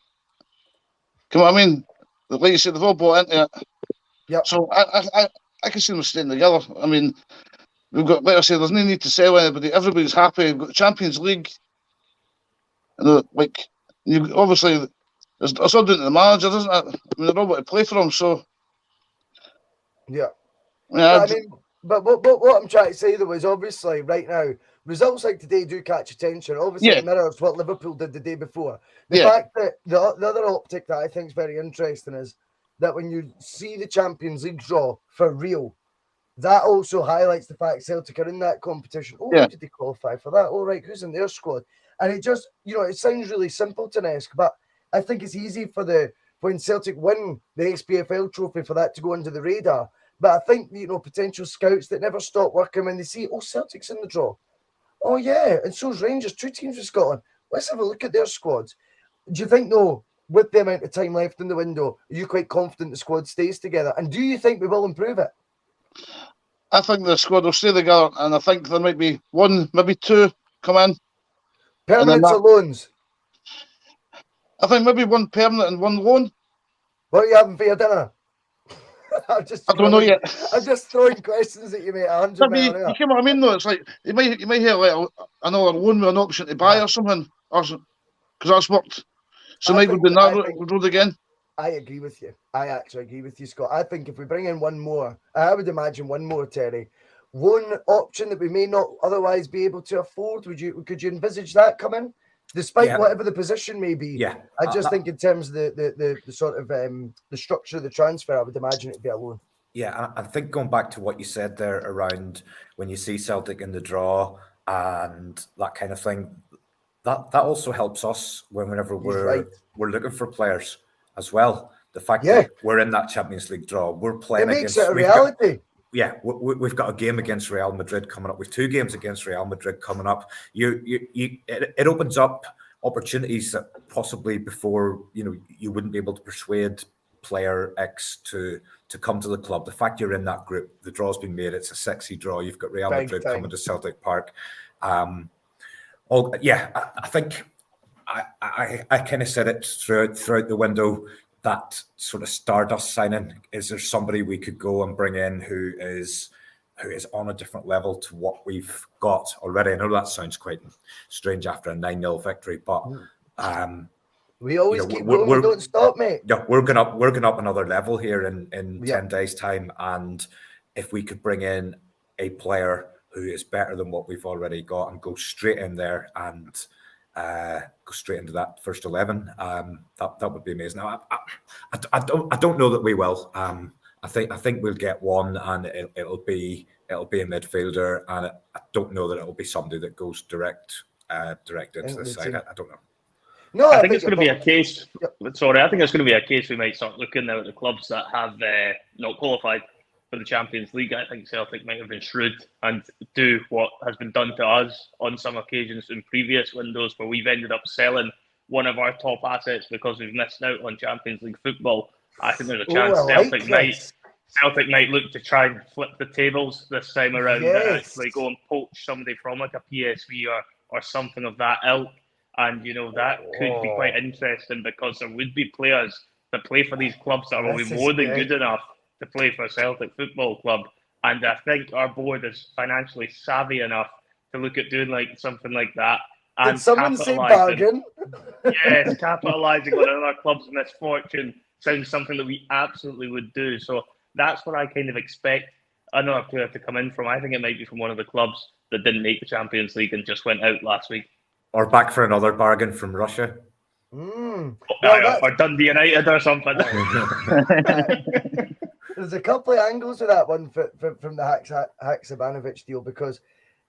Come on, I mean, like you said, they've all bought into it. Yeah. So I can see them staying together. I mean, we've got, like I said, there's no need to sell anybody. Everybody's happy. We've got the Champions League. Obviously. It's all down to the manager, isn't it? I mean, they're all want to play for him, so... Yeah. I mean, but what I'm trying to say, though, is obviously, right now, results like today do catch attention. Obviously, it mirrors what Liverpool did the day before. The fact that the other optic that I think is very interesting is that when you see the Champions League draw for real, that also highlights the fact Celtic are in that competition. Who did they qualify for that? Right, who's in their squad? And it just, it sounds really simple to Nesk, but I think it's easy when Celtic win the Spfl trophy for that to go under the radar. But I think, potential scouts that never stop working when they see, Celtic's in the draw. Oh, yeah, and so's Rangers, 2 teams from Scotland. Let's have a look at their squads. Do you think, with the amount of time left in the window, are you quite confident the squad stays together? And do you think we will improve it? I think the squad will stay together, and I think there might be 1, maybe 2 come in. Permanents or loans? I think maybe 1 permanent and 1 loan. What are you having for your dinner? I don't know yet. I'm just throwing questions at you, mate. 100 you know what I mean, though? It's like you might hear like another loan with an option to buy or something, because that's worked. So maybe we'll do that road again. I agree with you. I actually agree with you, Scott. I think if we bring in 1 more, I would imagine 1 more, Terry. 1 option that we may not otherwise be able to afford. Could you envisage that coming despite whatever the position may be. Yeah, I just think in terms of the sort of the structure of the transfer, I would imagine it'd be a loan. Yeah, I think going back to what you said there around when you see Celtic in the draw and that kind of thing, that also helps us whenever we're looking for players as well. The fact that we're in that Champions League draw, we're playing against. against. It makes it a reality. We've got a game against Real Madrid coming up. We've 2 games against Real Madrid coming up. It opens up opportunities that possibly before you wouldn't be able to persuade player X to come to the club. The fact you're in that group, the draw's been made. It's a sexy draw. You've got Real Madrid coming to Celtic Park. I think I kind of said it throughout the window. That sort of Stardust signing, is there somebody we could go and bring in who is on a different level to what we've got already? I know that sounds quite strange after a 9-0 victory, but we always keep going. We don't stop, mate. Yeah, we're going up another level here in 10 days' time, and if we could bring in a player who is better than what we've already got and go straight in there and go straight into that first 11, that would be amazing. Now, I don't know that we will. I think we'll get one, and it'll be a midfielder, and I don't know that it'll be somebody that goes direct into the side. I don't know. No, I think it's going to be a case. Sorry, I think it's going to be a case we might start looking now at the clubs that have not qualified for the Champions League. I think Celtic might have been shrewd and do what has been done to us on some occasions in previous windows, where we've ended up selling one of our top assets because we've missed out on Champions League football. I think there's a chance Celtic might look to try and flip the tables this time around and actually go and poach somebody from like a PSV or something of that ilk. And, that could be quite interesting, because there would be players that play for these clubs that will be more than good enough to play for a Celtic Football Club. And I think our board is financially savvy enough to look at doing something like that. And did someone say bargain? Yes, capitalising on another club's misfortune sounds something that we absolutely would do. So that's what I kind of expect another player to come in from. I think it might be from one of the clubs that didn't make the Champions League and just went out last week. Or back for another bargain from Russia. Or Dundee United or something. There's a couple of angles to that one from the Haksabanovic deal, because,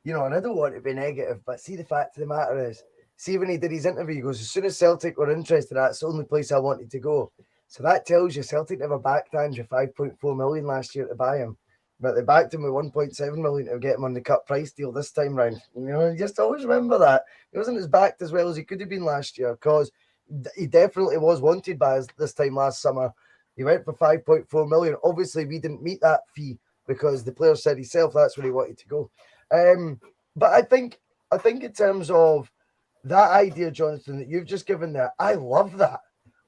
and I don't want to be negative, but see, the fact of the matter is, see, when he did his interview, he goes, as soon as Celtic were interested, that's the only place I wanted to go. So that tells you Celtic never backed Andrew 5.4 million last year to buy him. But they backed him with 1.7 million to get him on the cut price deal this time round. You just always remember that. He wasn't as backed as well as he could have been last year, because he definitely was wanted by us this time last summer. He went for 5.4 million. Obviously, we didn't meet that fee because the player said himself that's where he wanted to go. But I think in terms of that idea, Jonathan, that you've just given there, I love that.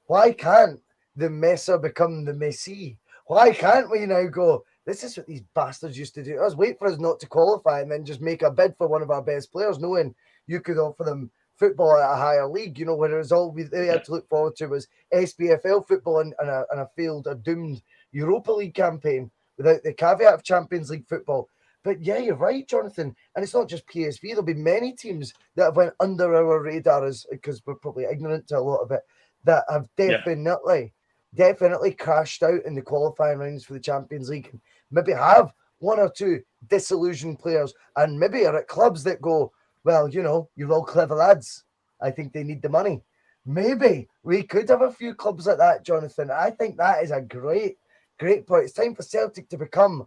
Why can't the Messer become the Messi? Why can't we now go, this is what these bastards used to do to us, wait for us not to qualify and then just make a bid for one of our best players, knowing you could offer them football at a higher league, whereas all they had to look forward to was SPFL football and a doomed Europa League campaign without the caveat of Champions League football. But yeah, you're right, Jonathan. And it's not just PSV. There'll be many teams that have went under our radar because we're probably ignorant to a lot of it, that have definitely crashed out in the qualifying rounds for the Champions League. Maybe have one or two disillusioned players, and maybe are at clubs that go, well, you're all clever lads. I think they need the money. Maybe we could have a few clubs like that, Jonathan. I think that is a great point. It's time for Celtic to become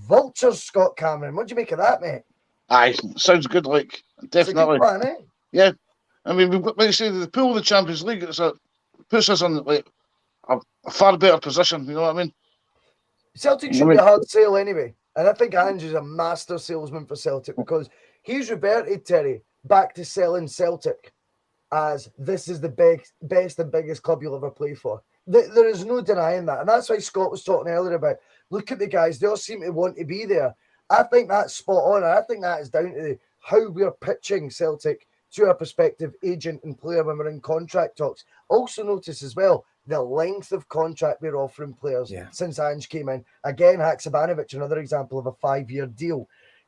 vultures, Scott Cameron. What do you make of that, mate? Aye, sounds good, definitely. It's a good plan, eh? Yeah. I mean, when you say the pool of the Champions League, puts us in a far better position, you know what I mean? Celtic should be a hard sale anyway. And I think Andrew's a master salesman for Celtic, because he's reverted, Terry, back to selling Celtic as this is the best and biggest club you'll ever play for. There is no denying that. And that's why Scott was talking earlier about, look at the guys, they all seem to want to be there. I think that's spot on. I think that is down to how we're pitching Celtic to a prospective agent and player when we're in contract talks. Also notice as well, the length of contract we're offering players since Ange came in. Again, Haksabanovic, another example of a 5-year deal.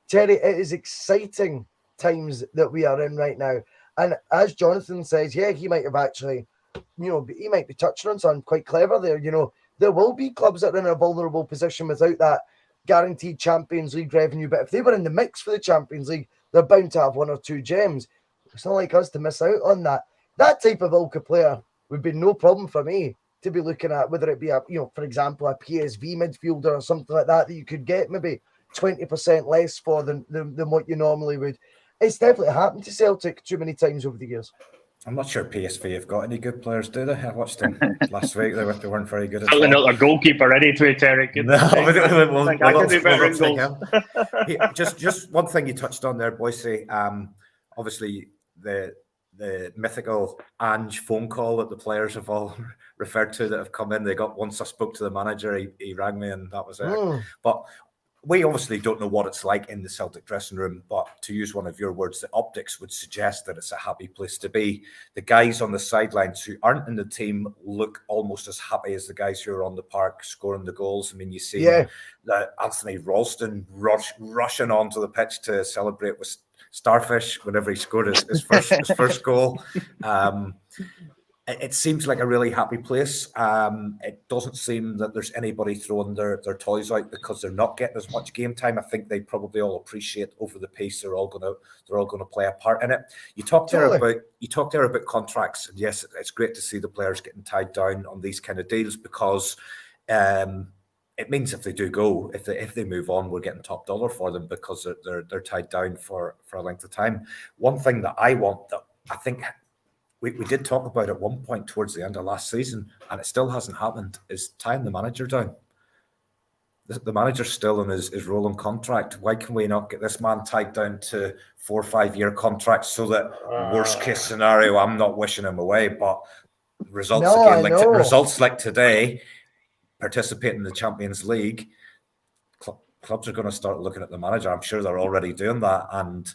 Terry, it is exciting times that we are in right now. And as Jonathan says, yeah, he might have actually, he might be touching on something quite clever there. There will be clubs that are in a vulnerable position without that guaranteed Champions League revenue. But if they were in the mix for the Champions League, they're bound to have one or two gems. It's not like us to miss out on that. That type of Ilka player would be no problem for me to be looking at, whether it be for example, a PSV midfielder or something like that you could get maybe 20% less for than what you normally would. It's definitely happened to Celtic too many times over the years. I'm not sure PSV have got any good players, do they? I watched them last week. They weren't very good at all. Certainly not their goalkeeper anyway, Terry. Just one thing you touched on there, Bhoycie. Obviously, the mythical Ange phone call that the players have all referred to that have come in. They got once I spoke to the manager, he rang me and that was it. But we obviously don't know what it's like in the Celtic dressing room, but to use one of your words, the optics would suggest that it's a happy place to be. The guys on the sidelines who aren't in the team look almost as happy as the guys who are on the park scoring the goals. I mean, you see Anthony Ralston rushing onto the pitch to celebrate with Starfish whenever he scored his first goal. It seems like a really happy place. It doesn't seem that there's anybody throwing their toys out because they're not getting as much game time. I think they probably all appreciate over the pace they're all gonna play a part in it. You talked there about contracts, and yes, it's great to see the players getting tied down on these kind of deals because it means if they do go, if they move on, we're getting top dollar for them because they're tied down for a length of time. One thing that I want that I think we did talk about at one point towards the end of last season, and it still hasn't happened, is tying the manager down. The manager's still in his rolling contract. Why can we not get this man tied down to 4 or 5 year contracts so that worst case scenario, I'm not wishing him away, but results like today, participating in the Champions League, clubs are going to start looking at the manager. I'm sure they're already doing that, and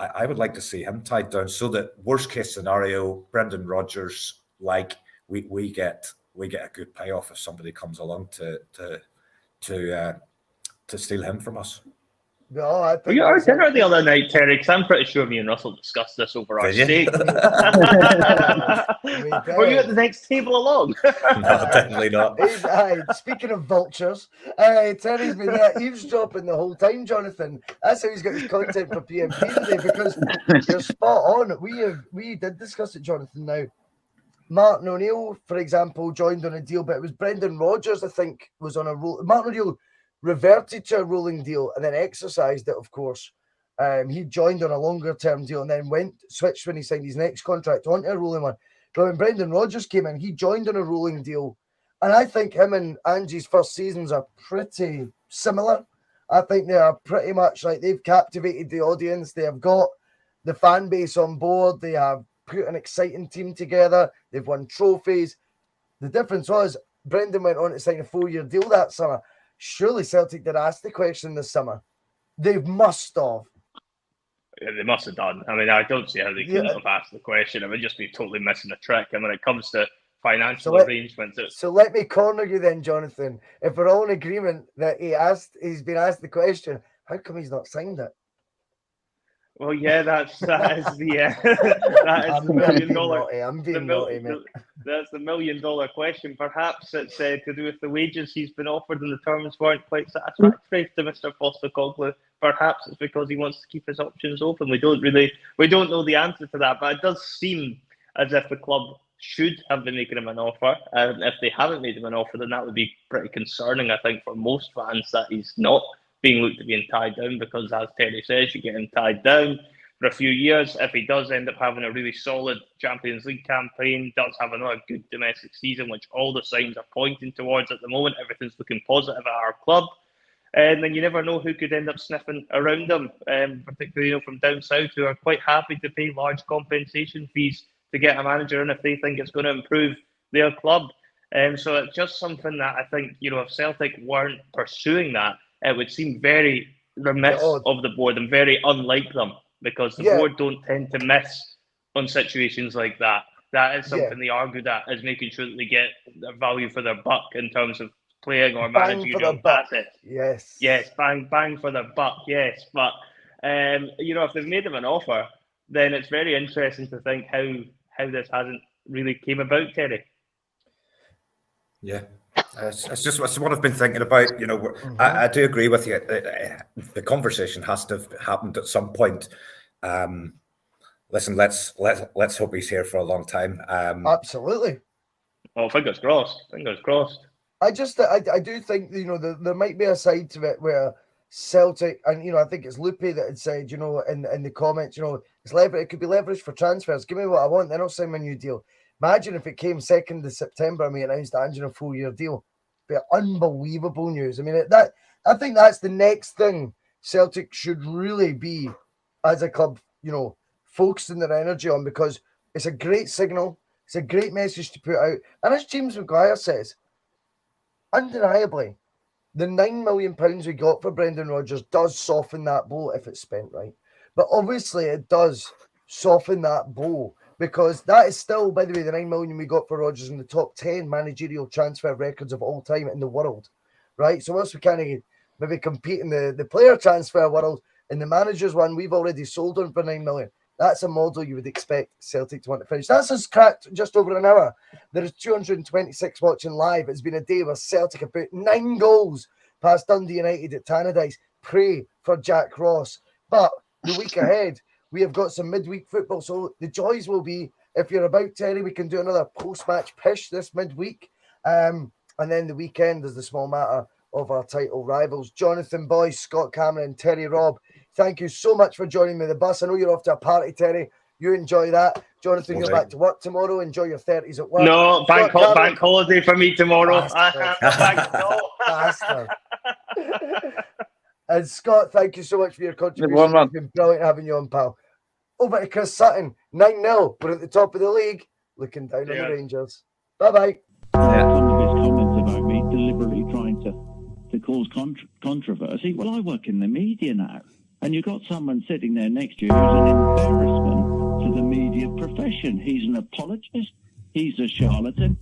I would like to see him tied down so that worst case scenario, Brendan Rodgers, we get a good payoff if somebody comes along to steal him from us. No, I think you were at dinner the other night, Terry, because I'm pretty sure me and Russell discussed this over our steak. Were you at the next table along? No, definitely not. Speaking of vultures, Terry's been there eavesdropping the whole time, Jonathan. That's how he's got his content for P.M.P today, because you're spot on. We did discuss it, Jonathan. Now, Martin O'Neill, for example, joined on a deal, but it was Brendan Rodgers, I think, was on a roll. Martin O'Neill reverted to a rolling deal and then exercised it, of course. He joined on a longer term deal and then switched when he signed his next contract onto a rolling one. But when Brendan Rodgers came in, he joined on a rolling deal. And I think him and Angie's first seasons are pretty similar. I think they are pretty much like they've captivated the audience. They have got the fan base on board. They have put an exciting team together. They've won trophies. The difference was Brendan went on to sign a 4-year deal that summer. Surely Celtic did ask the question this summer. They must have. Yeah, they must have done. I mean, I don't see how they couldn't have asked the question. It would just be totally missing a trick. And when it comes to financial arrangements... So let me corner you then, Jonathan. If we're all in agreement that he's been asked the question, how come he's not signed it? Well, yeah, that is the $1 million. I'm being naughty, mate. That's the $1 million question. Perhaps it's to do with the wages he's been offered and the terms weren't quite satisfactory to Mr. Postecoglou. Perhaps it's because he wants to keep his options open. We don't know the answer to that, but it does seem as if the club should have been making him an offer. And if they haven't made him an offer, then that would be pretty concerning, I think, for most fans that he's not being looked at being tied down, because as Terry says, you get him tied down for a few years. If he does end up having a really solid Champions League campaign, does have another good domestic season, which all the signs are pointing towards at the moment, everything's looking positive at our club, and then you never know who could end up sniffing around him, particularly from down south, who are quite happy to pay large compensation fees to get a manager in if they think it's going to improve their club. So it's just something that I think, if Celtic weren't pursuing that, it would seem very remiss of the board and very unlike them, because the board don't tend to miss on situations like that. That is something they are good at, is making sure that they get their value for their buck in terms of playing or managing your own assets. Yes, bang for their buck, yes. But, if they've made them an offer, then it's very interesting to think how this hasn't really came about, Terry. Yeah. It's what I've been thinking about. You know, I do agree with you. The conversation has to have happened at some point. Listen, let's hope he's here for a long time. Absolutely. Oh, fingers crossed. Fingers crossed. I do think, you know, there might be a side to it where Celtic, and, you know, I think it's Lupe that had said, you know, in the comments, you know, it could be leverage for transfers. Give me what I want, then I'll sign my new deal. Imagine if it came 2nd of September and we announced Ange a 4-year deal. It'd be unbelievable news. I mean, I think that's the next thing Celtic should really be, as a club, you know, focusing their energy on, because it's a great signal. It's a great message to put out. And as James Maguire says, undeniably, the £9 million we got for Brendan Rodgers does soften that blow if it's spent right. But obviously it does soften that blow, because that is still, by the way, the £9 million we got for Rodgers in the top 10 managerial transfer records of all time in the world, right? So once we kind of maybe compete in the player transfer world, in the managers one, we've already sold on for £9 million. That's a model you would expect Celtic to want to finish. That's us cracked just over an hour. There is 226 watching live. It's been a day where Celtic have put 9 goals past Dundee United at Tannadice. Pray for Jack Ross. But the week ahead, we have got some midweek football. So the joys will be, if you're about, Terry, we can do another post-match pish this midweek. And then the weekend is the small matter of our title rivals. Jonathan Boyce, Scott Cameron, Terry Robb, thank you so much for joining me on the bus. I know you're off to a party, Terry. You enjoy that. Jonathan, you're back to work tomorrow. Enjoy your 30s at work. No, bank holiday for me tomorrow. Bastard. And Scott, thank you so much for your contribution. It's been brilliant having you on, pal. Over to Chris Sutton, 9-0. We're at the top of the league, looking down on the Rangers. Bye-bye. Some of his comments about me deliberately trying to cause controversy. Well, I work in the media now, and you've got someone sitting there next to you who's an embarrassment to the media profession. He's an apologist. He's a charlatan.